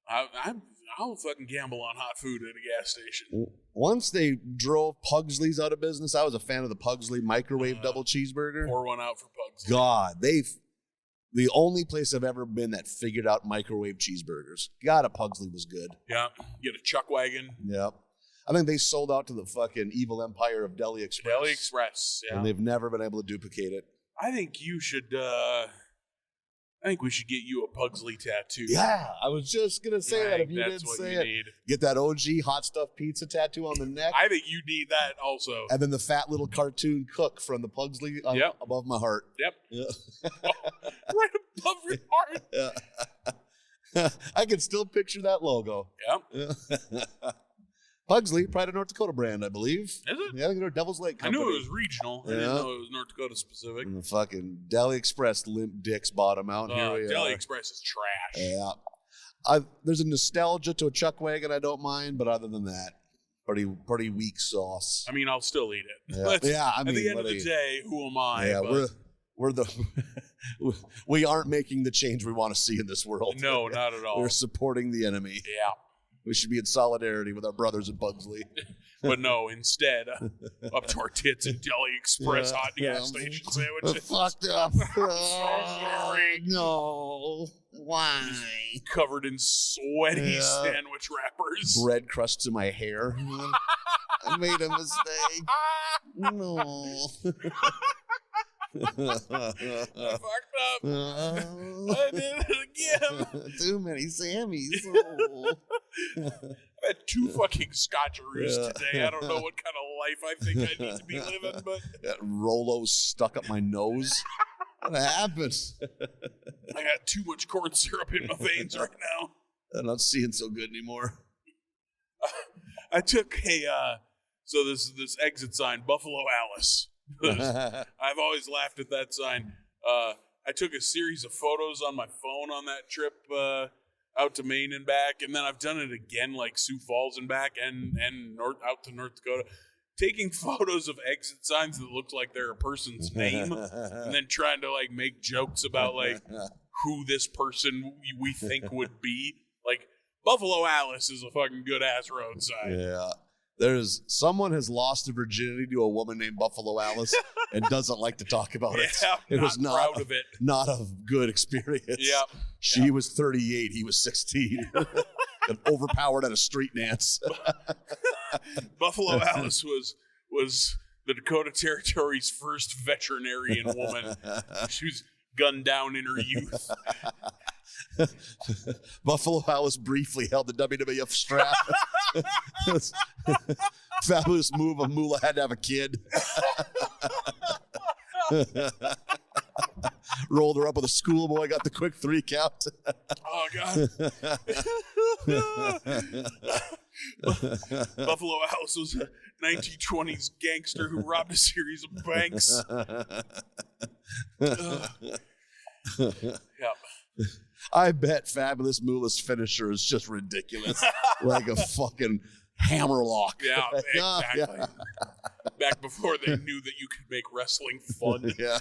I'll fucking gamble on hot food at a gas station. Once they drove Pugsley's out of business, I was a fan of the Pugsley microwave double cheeseburger. Pour one out for Pugsley. God, the only place I've ever been that figured out microwave cheeseburgers. God, a Pugsley was good. Yeah, get a chuck wagon. Yep. I think they sold out to the fucking evil empire of Deli Express. Deli Express, yeah. And they've never been able to duplicate it. I think you should, I think we should get you a Pugsley tattoo. Yeah, I was just going to say that if you didn't say it. Need. Get that OG hot stuff pizza tattoo on the neck. I think you need that also. And then the fat little cartoon cook from the Pugsley above my heart. Yep. Yeah. Right above your heart. Yeah. I can still picture that logo. Yep. Pugsley, Pride of North Dakota brand, I believe. Is it? Yeah, they're Devil's Lake Company. I knew it was regional. I didn't know it was North Dakota specific. And the fucking Deli Express limp dicks bottom out here. Deli Express is trash. Yeah. There's a nostalgia to a chuck wagon I don't mind, but other than that, pretty weak sauce. I mean, I'll still eat it. Yeah, I mean, at the end of the day, who am I? Yeah, we aren't making the change we want to see in this world. No, not at all. We're supporting the enemy. Yeah. We should be in solidarity with our brothers at Pugsley. But no, instead, up to our tits in Deli Express hot gas station sandwiches. Fucked up. I'm so sorry. No. Why? Covered in sweaty sandwich wrappers. Bread crusts in my hair. I made a mistake. No. I fucked up. I did it again. Too many Sammys. Oh. I had 2 fucking scotcheroos today. I don't know what kind of life I think I need to be living, but that Rolo stuck up my nose. What happened? I got too much corn syrup in my veins right now. I'm not seeing so good anymore. I took so this exit sign, Buffalo Alice. I've always laughed at that sign. I took a series of photos on my phone on that trip out to Maine and back, and then I've done it again, like Sioux Falls and back, and out to North Dakota, taking photos of exit signs that look like they're a person's name, and then trying to like make jokes about like who this person we think would be. Like Buffalo Alice is a fucking good ass road sign. Yeah. Someone has lost their virginity to a woman named Buffalo Alice and doesn't like to talk about it. It was proud of it. Not a good experience. Yeah. She was 38. He was 16. And overpowered at a street dance. Buffalo Alice was the Dakota Territory's first veterinarian woman. She was gunned down in her youth. Buffalo Alice briefly held the WWF strap. Fabulous move of Moolah had to have a kid. Rolled her up with a schoolboy, got the quick 3 count. Oh, God. Buffalo Alice was a 1920s gangster who robbed a series of banks. Yep. I bet Fabulous Moolah's finisher is just ridiculous. Like a fucking hammerlock. Yeah, exactly. Back before they knew that you could make wrestling fun. Yeah.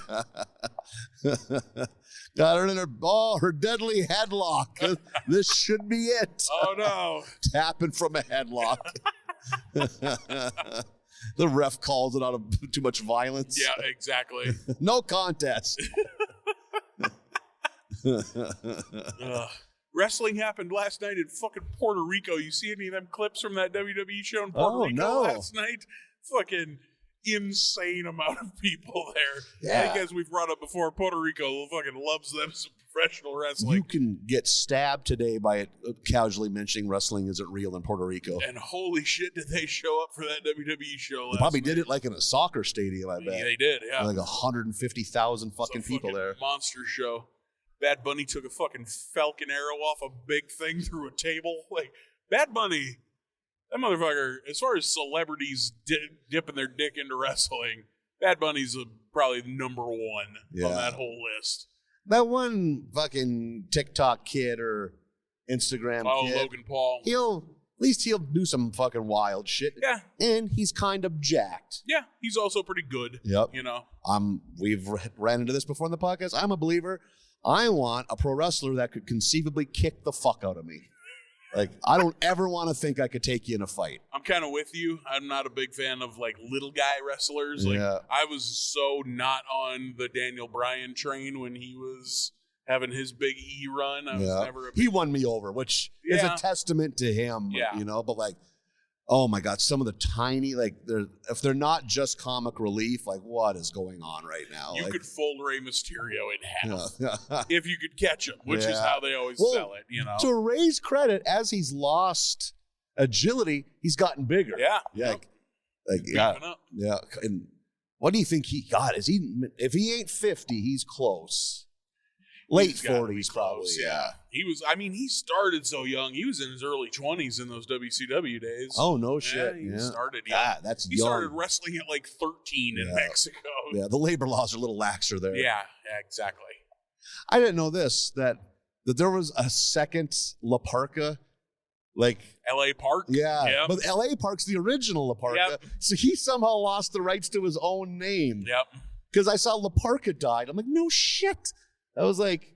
Got her in her deadly headlock. This should be it. Oh, no. Tapping from a headlock. The ref calls it out of too much violence. Yeah, exactly. No contest. Wrestling happened last night in fucking Puerto Rico. You see any of them clips from that WWE show in Puerto Rico last night? Fucking insane amount of people there. Yeah. I think as we've brought up before, Puerto Rico fucking loves them some professional wrestling. You can get stabbed today by casually mentioning wrestling isn't real in Puerto Rico. And holy shit, did they show up for that WWE show last They probably night. did it like in a soccer stadium, I bet. Yeah, they did, yeah. Like 150,000 fucking people there. Monster show. Bad Bunny took a fucking falcon arrow off a big thing through a table. Like, Bad Bunny, that motherfucker, as far as celebrities dipping their dick into wrestling, Bad Bunny's probably number one on that whole list. That one fucking TikTok kid or Instagram kid. Logan Paul. At least he'll do some fucking wild shit. Yeah. And he's kind of jacked. Yeah, he's also pretty good. Yep. You know? We've ran into this before in the podcast. I'm a believer. I want a pro wrestler that could conceivably kick the fuck out of me. Like, I don't ever want to think I could take you in a fight. I'm kind of with you. I'm not a big fan of, like, little guy wrestlers. Like, I was so not on the Daniel Bryan train when he was having his big E run. I was never He won me over, which is a testament to him, you know? But, like, oh, my God, some of the tiny, like, if they're not just comic relief, like, what is going on right now? You like, could fold Rey Mysterio in half if you could catch him, which is how they always sell it, you know? To Rey's credit, as he's lost agility, he's gotten bigger. Yeah. Yeah. And what do you think he got? If he ain't 50, he's close. Late 40s, probably. Yeah. He started so young. He was in his early 20s in those WCW days. Oh, no shit. He started young. Yeah, that's young. He started wrestling at like 13 in Mexico. Yeah, the labor laws are a little laxer there. Yeah, exactly. I didn't know this, that there was a second La Parka, like L.A. Park? Yeah. Yep. But L.A. Park's the original La Parka. Yep. So he somehow lost the rights to his own name. Yep. Because I saw La Parka died. I'm like, no shit. I was like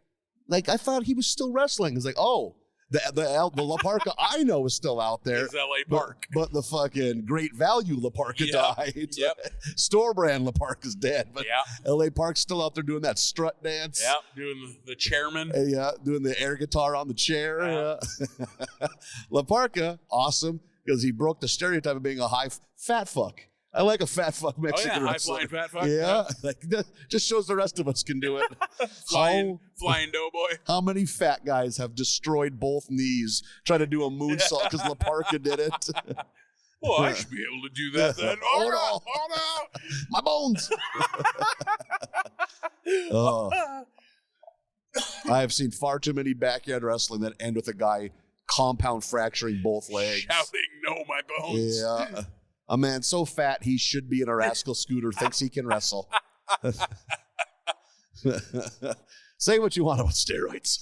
I thought he was still wrestling. It's like, oh, the La Parka I know is still out there. It's L.A. Park. But the fucking Great Value La Parka died. Yep. Store brand La Parka's dead. But L.A. Park's still out there doing that strut dance. Yeah, doing the chairman. Yeah, doing the air guitar on the chair. Yeah. La Parka, awesome, because he broke the stereotype of being a high fat fuck. I like a fat fuck Mexican wrestler. High-flying fat fuck. Yeah, like, just shows the rest of us can do it. Flying doughboy. How many fat guys have destroyed both knees trying to do a moonsault because La Parka did it? Well, I should be able to do that then. Oh, no. My bones. I have seen far too many backyard wrestling that end with a guy compound fracturing both legs. Shouting, no, my bones. Yeah. A man so fat he should be in a rascal scooter thinks he can wrestle. Say what you want about steroids.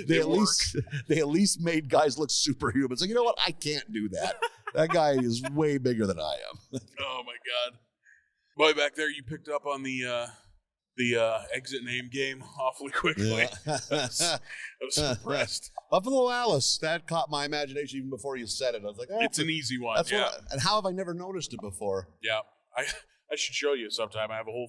they at least made guys look superhuman. So you know what? I can't do that. That guy is way bigger than I am. Oh my God. Boy, back there you picked up on the exit name game awfully quickly. Yeah. I was impressed. Buffalo Alice, that caught my imagination even before you said it. I was like, it's an easy one. That's and how have I never noticed it before? Yeah. I should show you sometime. I have a whole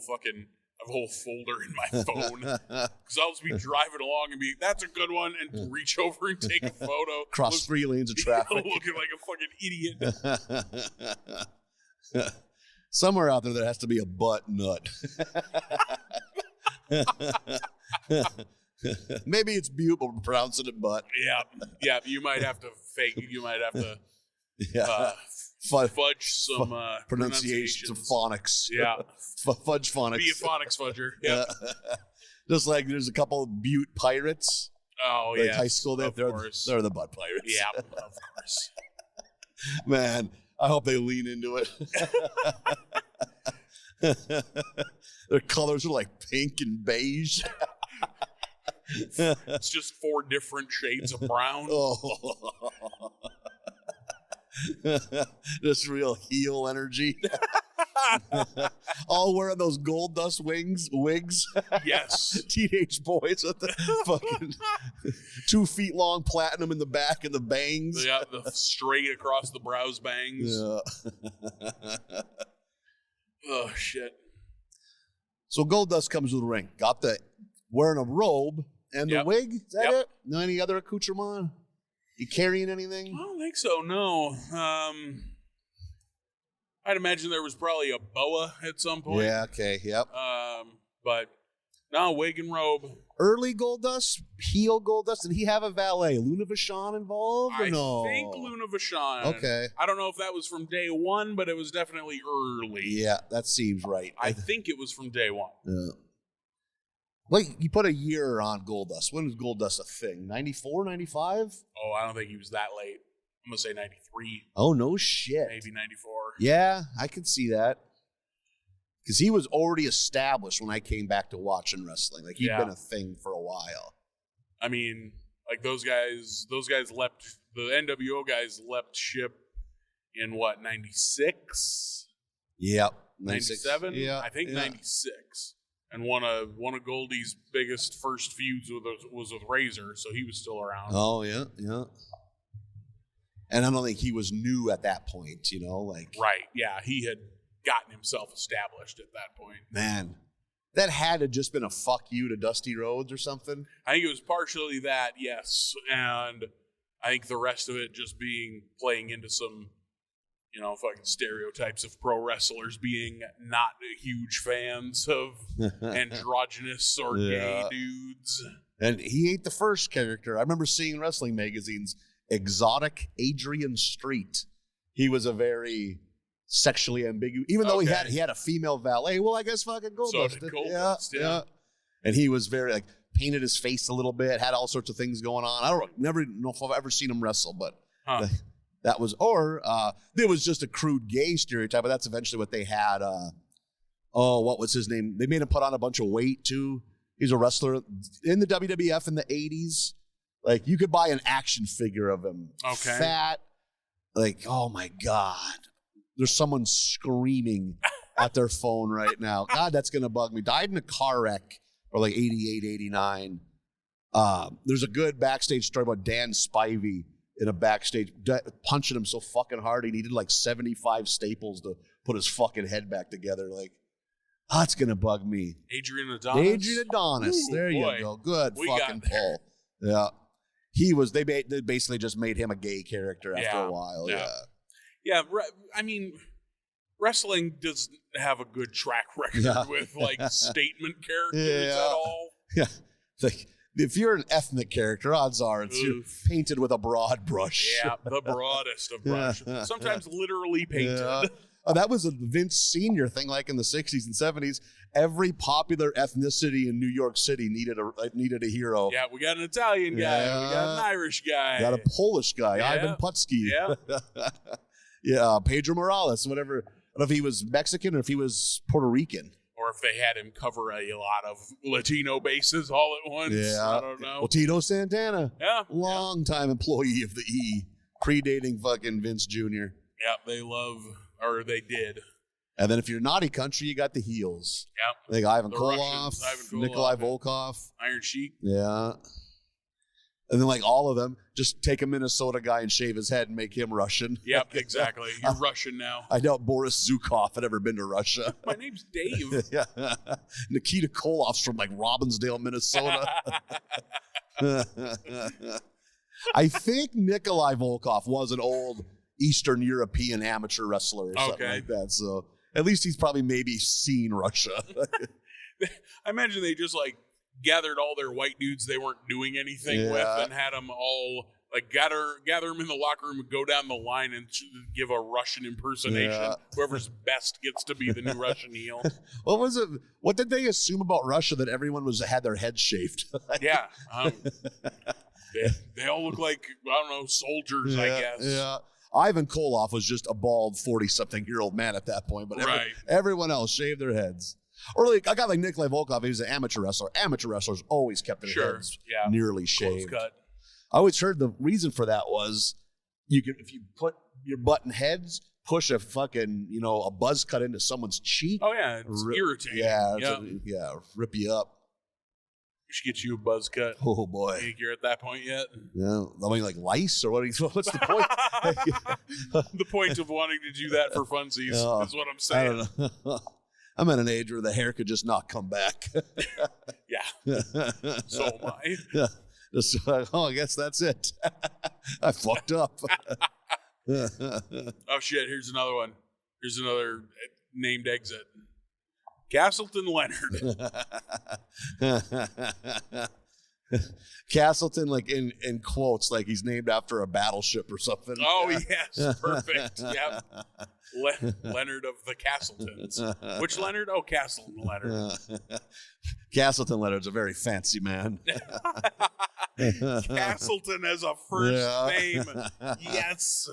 folder in my phone. Because I'll just be driving along and be, that's a good one, and reach over and take a photo. Cross 3 lanes of traffic. Looking like a fucking idiot. Somewhere out there has to be a butt nut. Maybe it's Butte, but we're pronouncing it butt. Yeah. You might have to fudge some pronunciations of phonics. Yeah. Fudge phonics. Be a phonics fudger. Yeah. Just like there's a couple of Butte pirates. Oh, like yeah. high school, they're the butt pirates. Yeah, of course. Man, I hope they lean into it. Their colors are like pink and beige. It's just 4 different shades of brown. Just real heel energy. All wearing those gold dust wigs. Yes. Teenage boys with the fucking 2 feet long platinum in the back and the bangs. Yeah, the straight across the brows bangs. Yeah. Oh, shit. So Gold Dust comes to the ring. Got the wearing a robe and the wig. Is that it? No, any other accoutrement? You carrying anything? I don't think so, no. I'd imagine there was probably a boa at some point. Yeah, okay, yep. But no, wig and robe. Early Gold Dust, heel Gold Dust, did he have a valet? Luna Vachon involved or no? I think Luna Vachon. Okay. I don't know if that was from day one, but it was definitely early. Yeah, that seems right. I think it was from day one. Yeah. Like, you put a year on Gold Dust. When was Gold Dust a thing? 94, 95? Oh, I don't think he was that late. I'm going to say 93. Oh, no shit. Maybe 94. Yeah, I can see that. Because he was already established when I came back to watching wrestling. Like, he'd been a thing for a while. I mean, like, those guys leapt, the NWO guys leapt ship in what, 96? Yep. 97? Yeah. I think 96. And one of Goldie's biggest first feuds was with Razor, so he was still around. Oh, yeah, yeah. And I don't think he was new at that point, you know? Right, yeah. He had gotten himself established at that point. Man, that had to just been a fuck you to Dusty Rhodes or something. I think it was partially that, yes. And I think the rest of it just playing into some, fucking stereotypes of pro wrestlers being not huge fans of androgynous or gay dudes. And he ain't the first character. I remember seeing wrestling magazines, Exotic Adrian Street. He was a very sexually ambiguous, even though he had a female valet. Well, I guess fucking Goldust. So did Goldust, yeah. And he was very painted his face a little bit, had all sorts of things going on. I don't never know if I've ever seen him wrestle, but that was, there was just a crude gay stereotype, but that's eventually what they had. What was his name? They made him put on a bunch of weight too. He's a wrestler in the WWF in the 80s. Like, you could buy an action figure of him. Okay. Fat. Like, oh my God. There's someone screaming at their phone right now. God, that's going to bug me. Died in a car wreck or like 88, 89. There's a good backstage story about Dan Spivey in a backstage punching him so fucking hard he needed like 75 staples to put his fucking head back together. Like, that's going to bug me. Adrian Adonis. Ooh, there you go. Good fucking pull. Yeah. They basically just made him a gay character after a while. Yeah. I mean, wrestling doesn't have a good track record with statement characters at all. Yeah. Like, if you're an ethnic character, odds are you're painted with a broad brush. Yeah, the broadest of brushes. Sometimes literally painted. Yeah. Oh, that was a Vince Sr. thing, like in the 60s and 70s. Every popular ethnicity in New York City needed a hero. Yeah, we got an Italian guy. We got an Irish guy. We got a Polish guy, Ivan Putski. Yeah. Pedro Morales, whatever. I don't know if he was Mexican or if he was Puerto Rican. Or if they had him cover a lot of Latino bases all at once. Yeah. I don't know. Well, Tito Santana. Yeah. Long-time employee of the E. Predating fucking Vince Jr. Yeah, they did. And then if you're naughty country, you got the heels. Yep. Like Ivan Koloff, Nikolai Volkov. Iron Sheik. Yeah. And then all of them, just take a Minnesota guy and shave his head and make him Russian. Yep, exactly. You're Russian now. I doubt Boris Zukov had ever been to Russia. My name's Dave. Yeah. Nikita Koloff's from Robbinsdale, Minnesota. I think Nikolai Volkov was an old Eastern European amateur wrestler or something like that. So at least he's probably maybe seen Russia. I imagine they just gathered all their white dudes they weren't doing anything with and had them all gather them in the locker room and go down the line and give a Russian impersonation. Yeah. Whoever's best gets to be the new Russian heel. What was it? What did they assume about Russia that everyone had their heads shaved? Yeah. They all look like, I don't know, soldiers, I guess. Yeah. Ivan Koloff was just a bald 40-something-year-old man at that point, but everyone else shaved their heads. Or a guy like Nikolai Volkov, he was an amateur wrestler. Amateur wrestlers always kept their heads nearly shaved. Close cut. I always heard the reason for that was if you put your button heads, push a fucking, a buzz cut into someone's cheek. Oh, yeah. It's irritating. Yeah, rip you up. We should get you a buzz cut. Oh, boy. You think you're at that point yet? Yeah. I mean, like lice or what's the point? The point of wanting to do that for funsies is what I'm saying. I don't know. I'm at an age where the hair could just not come back. Yeah. So am I. Yeah. I guess that's it. I fucked up. Oh, shit. Here's another one. Here's another named exit. Castleton Leonard. Castleton, like in quotes, like he's named after a battleship or something. Oh, yes. Perfect. Yep. Leonard of the Castletons. Which Leonard? Oh, Castleton Leonard. Castleton Leonard's a very fancy man. Castleton as a first name. Yes.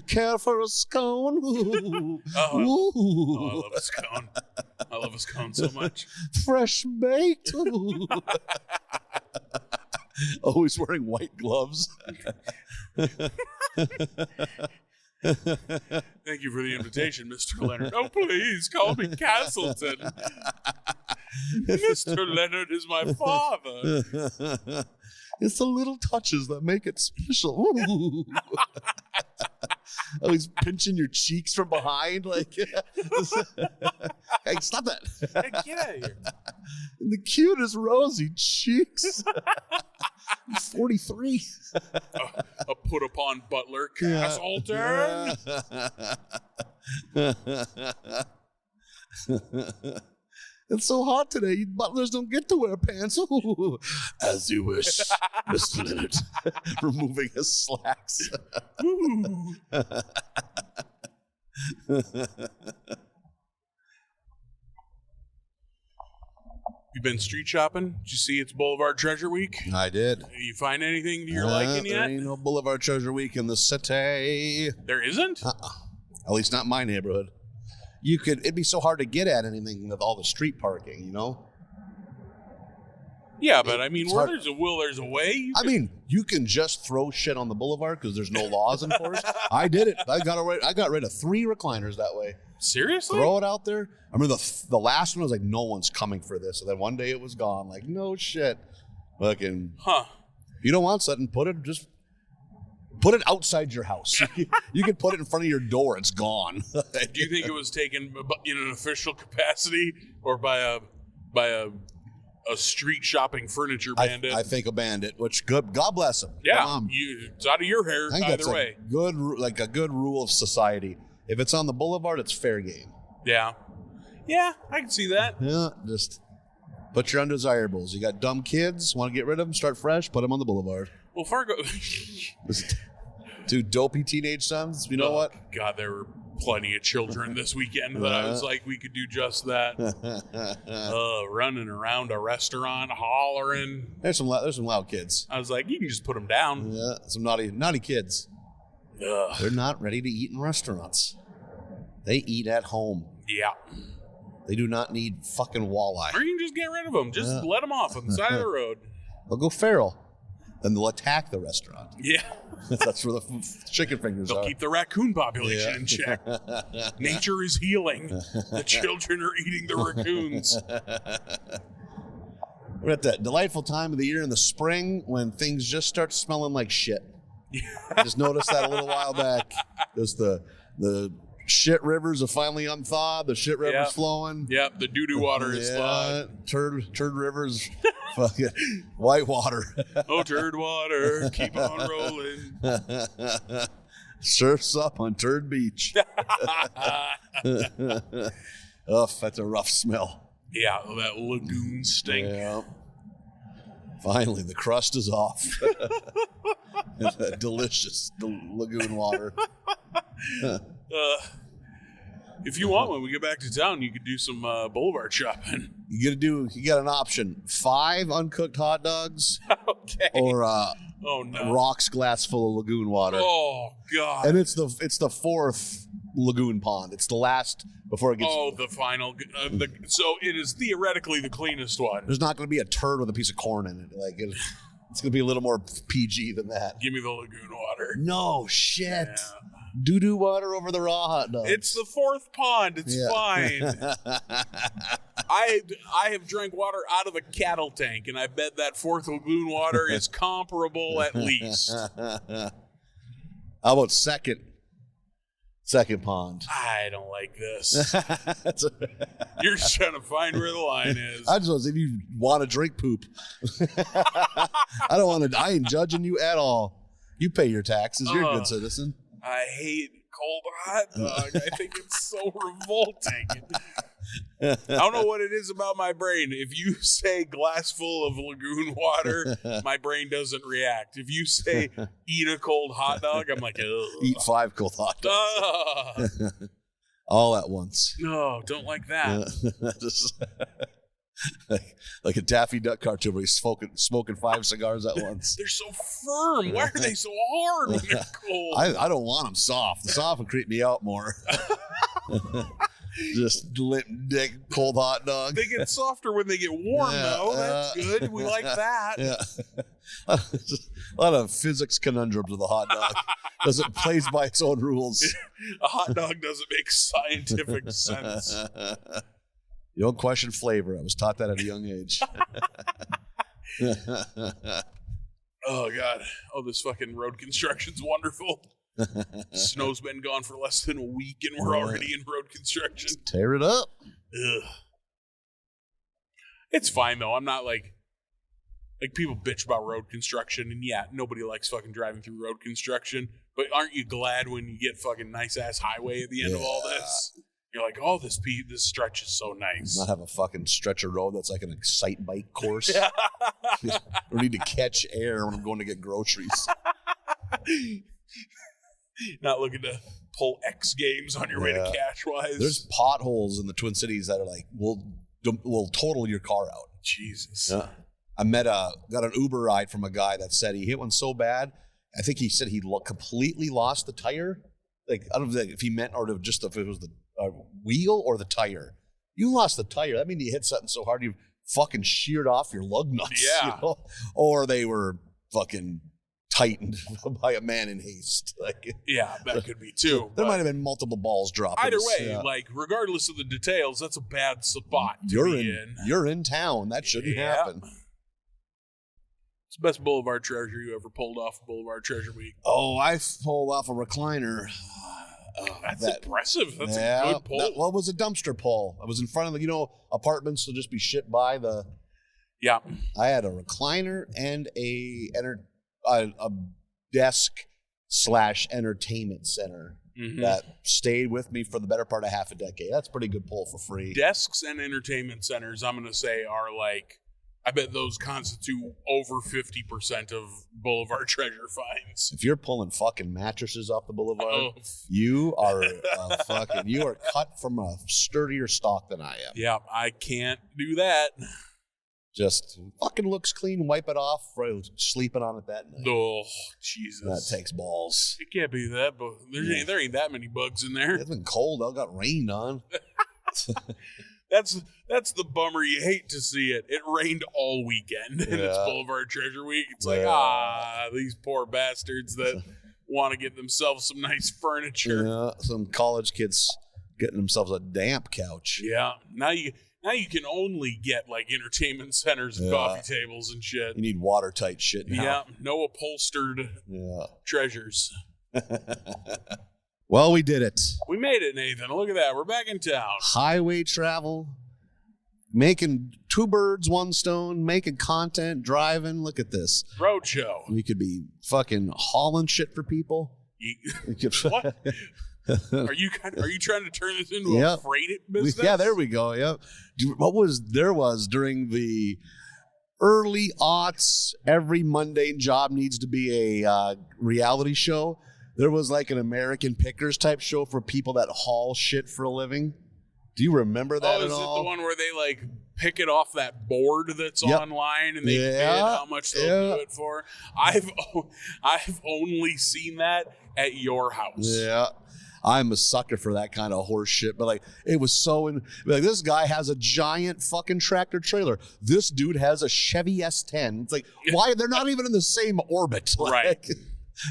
Care for a scone? Ooh. Oh, I love a scone. I love a scone so much. Fresh baked. Always wearing white gloves. Thank you for the invitation, Mr. Leonard. Oh, please call me Castleton. Mr. Leonard is my father. It's the little touches that make it special. Oh, he's pinching your cheeks from behind. Like, hey, stop that. Hey, get out of here. And the cutest rosy cheeks. I'm 43. A put upon butler, Castleton. It's so hot today, butlers don't get to wear pants. Ooh, as you wish, Mr. Leonard. Removing his slacks. You been street shopping? Did you see it's Boulevard Treasure Week? I did. You find anything you're liking yet? There ain't no Boulevard Treasure Week in the city. There isn't? At least not my neighborhood. It'd be so hard to get at anything with all the street parking, Yeah, but I mean, where there's a will, there's a way. You can just throw shit on the boulevard because there's no laws enforced. I did it. I got rid of 3 recliners that way. Seriously? Throw it out there. I remember the last one, I was like, no one's coming for this. And then one day it was gone. Like, no shit. Fucking. Huh. If you don't want something, put it outside your house. You can put it in front of your door. It's gone. Do you think it was taken in an official capacity or by a street shopping furniture bandit? I think a bandit. Which God bless him. Yeah, it's out of your hair. I think either way. A good rule of society. If it's on the boulevard, it's fair game. Yeah, I can see that. Yeah, just put your undesirables. You got dumb kids. Want to get rid of them? Start fresh. Put them on the boulevard. Well, Fargo. 2 dopey teenage sons. You know what? God, there were plenty of children this weekend that I was like, we could do just that. Running around a restaurant, hollering. There's some loud kids. I was like, you can just put them down. Yeah, some naughty kids. Ugh. They're not ready to eat in restaurants. They eat at home. Yeah. They do not need fucking walleye. Or you can just get rid of them. Just let them off on the side of the road. They'll go feral. Then they'll attack the restaurant. Yeah. That's where the chicken fingers They'll are. keep the raccoon population in check. Nature is healing. The children are eating the raccoons. We're at that delightful time of the year in the spring when things just start smelling like shit. I just noticed that a little while back. Just the shit rivers are finally unthawed. The shit rivers flowing. Yep, the doo-doo water is thawed. Turd rivers, fucking white water. Oh, turd water, keep on rolling. Surfs up on Turd Beach. Oh, that's a rough smell. Yeah, that lagoon stink. Yeah. Finally, the crust is off. Delicious lagoon water. If you want, when we get back to town, you could do some boulevard shopping. You got an option: 5 uncooked hot dogs, Okay. or no. rocks glass full of lagoon water. Oh God! And it's the 4th lagoon pond. It's the last before it gets. Oh, the final. So it is theoretically the cleanest one. There's not going to be a turd with a piece of corn in it. Like It's going to be a little more PG than that. Give me the lagoon water. No shit. Yeah. Doo-doo water over the raw hot dog. It's the fourth pond. It's fine. I have drank water out of a cattle tank, and I bet that fourth lagoon water is comparable at least. How about second pond? I don't like this. You're just trying to find where the line is. I just want to see if you want to drink poop. I ain't judging you at all. You pay your taxes. You're a good citizen. I hate cold hot dog. I think it's so revolting. I don't know what it is about my brain. If you say glass full of lagoon water, my brain doesn't react. If you say eat a cold hot dog, I'm like, ugh. Eat 5 cold hot dogs. All at once. No, don't like that. Just like a Daffy Duck cartoon where he's smoking 5 cigars at once. They're so firm. Why are they so hard when they're cold? I don't want them soft. The soft would creep me out more. Just limp dick cold hot dog. They get softer when they get warm, though. That's good. We like that. Yeah. A lot of physics conundrums with a hot dog. Because it plays by its own rules. A hot dog doesn't make scientific sense. You don't question flavor. I was taught that at a young age. Oh, God. Oh, this fucking road construction's wonderful. Snow's been gone for less than a week, and we're already in road construction. Just tear it up. Ugh. It's fine, though. I'm not like people bitch about road construction, and yeah, nobody likes fucking driving through road construction, but aren't you glad when you get fucking nice-ass highway at the end of all this? You're like, oh, this stretch is so nice. Not have a fucking stretch of road that's like an excite bike course. I don't need to catch air when I'm going to get groceries. Not looking to pull X Games on your way to Cashwise. There's potholes in the Twin Cities that are like, will total your car out. Jesus. Yeah. I got an Uber ride from a guy that said he hit one so bad. I think he said he completely lost the tire. Like, I don't know if he meant or just if it was the wheel or the tire. You lost the tire. That means you hit something so hard you fucking sheared off your lug nuts. Yeah. You know? Or they were fucking tightened by a man in haste. Like, yeah, that could be too. There might have been multiple balls dropped. Either way, like regardless of the details, that's a bad spot to be in. You're in town. That shouldn't happen. It's the best Boulevard treasure you ever pulled off Boulevard Treasure Week. Oh, I pulled off a recliner. That's impressive. That's a good pull. Well, it was a dumpster pull. I was in front of the, apartments will just be shit by the. Yeah. I had a recliner and a desk/entertainment center that stayed with me for the better part of half a decade. That's a pretty good pull for free. Desks and entertainment centers, I'm going to say, are like, I bet those constitute over 50% of Boulevard treasure finds. If you're pulling fucking mattresses off the boulevard, you are cut from a sturdier stock than I am. Yeah, I can't do that. Just fucking looks clean, wipe it off, sleeping on it that night. Oh, Jesus. That takes balls. It can't be that, but there ain't that many bugs in there. It's been cold. I got rained on. That's the bummer. You hate to see it. It rained all weekend, and it's Boulevard Treasure Week. It's like, these poor bastards that want to get themselves some nice furniture. Yeah, some college kids getting themselves a damp couch. Yeah. Now you can only get like entertainment centers and coffee tables and shit. You need watertight shit now. Yeah, no upholstered treasures. Well, we did it. We made it, Nathan. Look at that. We're back in town. Highway travel, making 2 birds, 1 stone, making content, driving. Look at this. Roadshow. We could be fucking hauling shit for people. What? Are you trying to turn this into a freight business? Yeah, there we go. Yep. There was during the early aughts, every mundane job needs to be a reality show. There was like an American Pickers type show for people that haul shit for a living. Do you remember that at all? Is it the one where they like pick it off that board that's online and they bid how much they'll do it for? I've only seen that at your house. Yeah. I'm a sucker for that kind of horse shit. But like, it was like, this guy has a giant fucking tractor trailer. This dude has a Chevy S10. It's like, why? They're not even in the same orbit. Right. Like,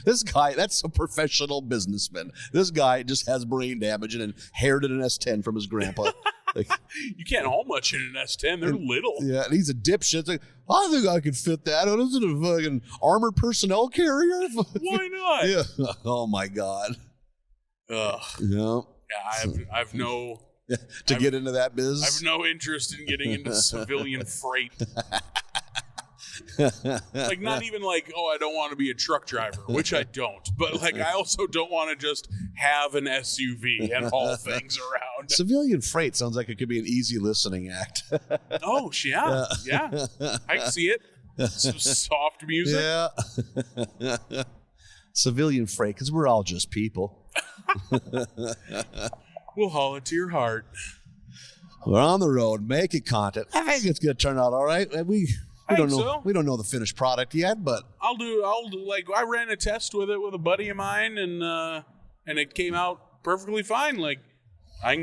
this guy, that's a professional businessman. This guy just has brain damage and inherited an S10 from his grandpa. Like, you can't haul much in an S10. They're little. Yeah, and he's a dipshit. It's like, I think I could fit that. Oh, isn't it a fucking armored personnel carrier? Why not? Yeah. Oh my God. Ugh. Yeah. Yeah, I've no Get into that biz. I have no interest in getting into civilian freight. Like, not even like, oh, I don't want to be a truck driver, which I don't. But like, I also don't want to just have an SUV and haul things around. Civilian freight sounds like it could be an easy listening act. Oh, yeah. I can see it. Some soft music. Yeah. Civilian freight, because we're all just people. We'll haul it to your heart. We're on the road, making content. I think it's going to turn out all right. We don't know. So. We don't know the finished product yet, but I'll do like, I ran a test with it with a buddy of mine, and it came out perfectly fine. Like, I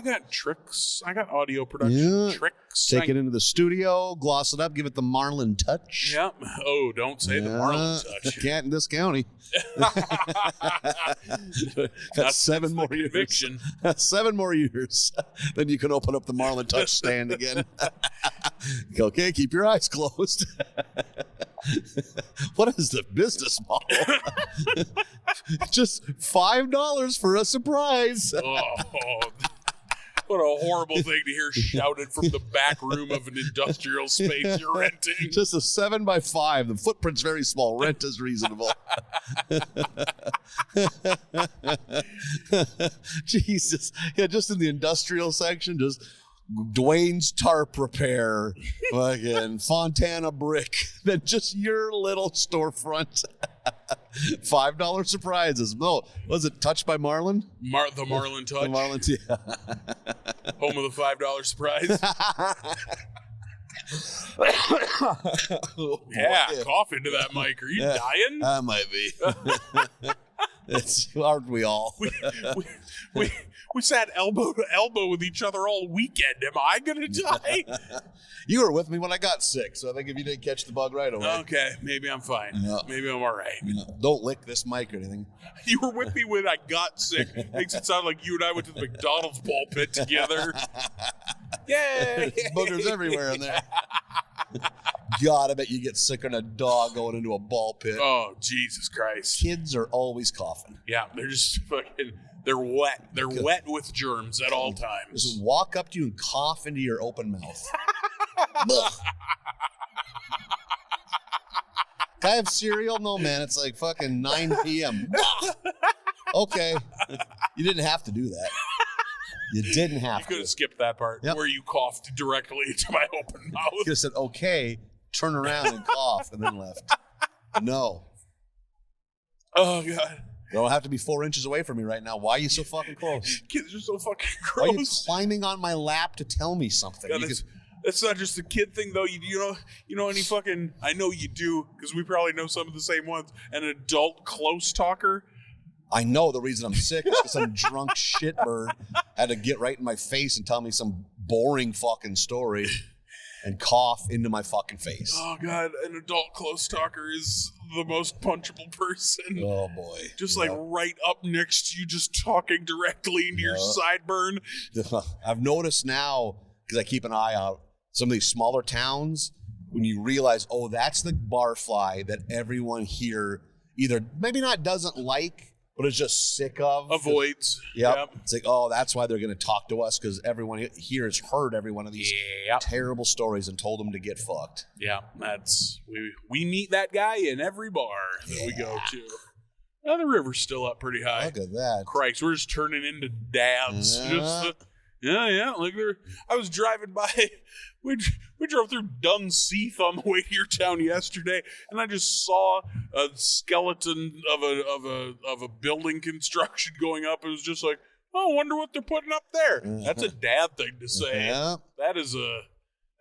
got tricks. I got audio production tricks. Take it into the studio, gloss it up, give it the Marlin touch. Yep. Oh, don't say the Marlin touch. Can't in this county. Got 7 more years. 7 more years. Then you can open up the Marlin touch stand again. Okay, keep your eyes closed. What is the business model? Just $5 for a surprise. Oh, what a horrible thing to hear shouted from the back room of an industrial space you're renting. Just a 7x5. The footprint's very small. Rent is reasonable. Jesus. Yeah, just in the industrial section, just Dwayne's tarp repair, fucking Fontana brick, then just your little storefront. $5 surprises. No, was it Touched by Marlin? The Marlin touch. The Marlin, yeah. Home of the $5 surprise. Cough into that mic. Are you dying? I might be. Aren't we all? We sat elbow to elbow with each other all weekend. Am I gonna die? You were with me when I got sick, so I think if you didn't catch the bug right away. Okay, maybe I'm fine. Yeah. Maybe I'm all right. Yeah. Don't lick this mic or anything. You were with me when I got sick. Makes it sound like you and I went to the McDonald's ball pit together. Yay! Boogers everywhere in there. God, I bet you get sicker than a dog going into a ball pit. Oh, Jesus Christ. Kids are always coughing. Yeah, they're just fucking, they're wet. They're wet with germs at all times. Just walk up to you and cough into your open mouth. Can I have cereal? No, man. It's like fucking 9 p.m. Okay. You didn't have to do that. You didn't have to. You could have skipped that part where you coughed directly into my open mouth. You could have said, okay, turn around and cough, and then left. No. Oh, God. You don't have to be 4 inches away from me right now. Why are you so fucking close? Kids are so fucking Why gross. are you climbing on my lap to tell me something? God, that's not just a kid thing, though. You know any fucking, I know you do, because we probably know some of the same ones, an adult close talker. I know the reason I'm sick is because some drunk shitbird had to get right in my face and tell me some boring fucking story and cough into my fucking face. Oh, God. An adult close talker is the most punchable person. Oh, boy. Just like right up next to you, just talking directly into your sideburn. I've noticed now, because I keep an eye out, some of these smaller towns, when you realize, oh, that's the barfly that everyone here either maybe not doesn't like, but is just sick of. Avoids. Yep. It's like, oh, that's why they're going to talk to us, because everyone here has heard every one of these terrible stories and told them to get fucked. Yeah, that's we meet that guy in every bar that we go to. Now the river's still up pretty high. Look at that. Christ, we're just turning into dads. Like I was driving by. We drove through Dunseith on the way to your town yesterday, and I just saw a skeleton of a building construction going up. It was just like, oh, I wonder what they're putting up there. That's a dad thing to say. Yeah. That's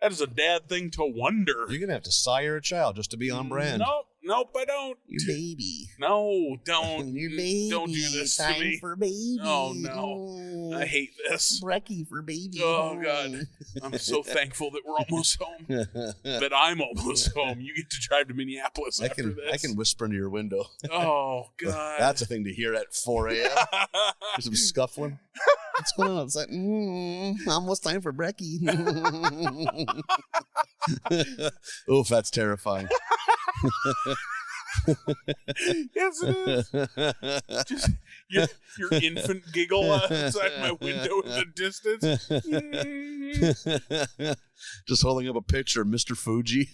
That is a dad thing to wonder. You're going to have to sire a child just to be on brand. Nope, I don't. Your baby. No, don't. Your baby. Don't do this Time to me. for baby. Oh, no. I hate this. Brekkie for baby. Oh, God. I'm so thankful that we're almost home. That I'm almost home. You get to drive to Minneapolis after this. I can whisper into your window. Oh, God. That's a thing to hear at 4 a.m. There's some scuffling. What's going on? It's like, almost time for brekkie. Oof, that's terrifying. Yes, it is. Just your infant giggle outside my window in the distance. Just holding up a picture of Mr. Fuji.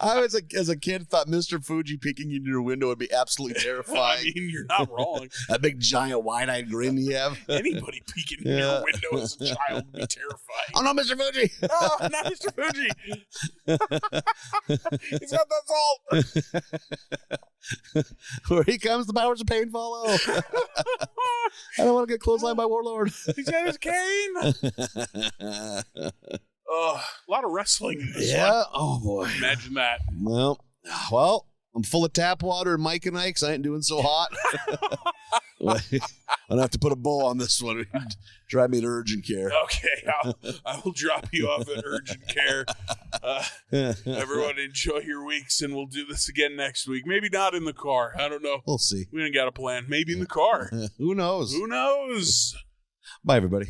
I was as a kid thought Mr. Fuji peeking into your window would be absolutely terrifying. I mean, you're not wrong. That big giant wide-eyed grin you have. Anybody peeking in your window as a child would be terrifying. Oh no, Mr. Fuji! Oh, not Mr. Fuji. He's got that salt. Where he comes, the powers of pain follow. I don't want to get clotheslined by Warlord. He's got his cane. A lot of wrestling in this one. Oh boy. Imagine that. Well, I'm full of tap water and Mike and Ike's. I ain't doing so hot. I'm gonna have to put a bow on this one. Drive me to urgent care. Okay, I will drop you off at urgent care. Everyone enjoy your weeks, and we'll do this again next week. Maybe not in the car. I don't know. We'll see. We ain't got a plan. Maybe in the car. Who knows? Who knows? Bye, everybody.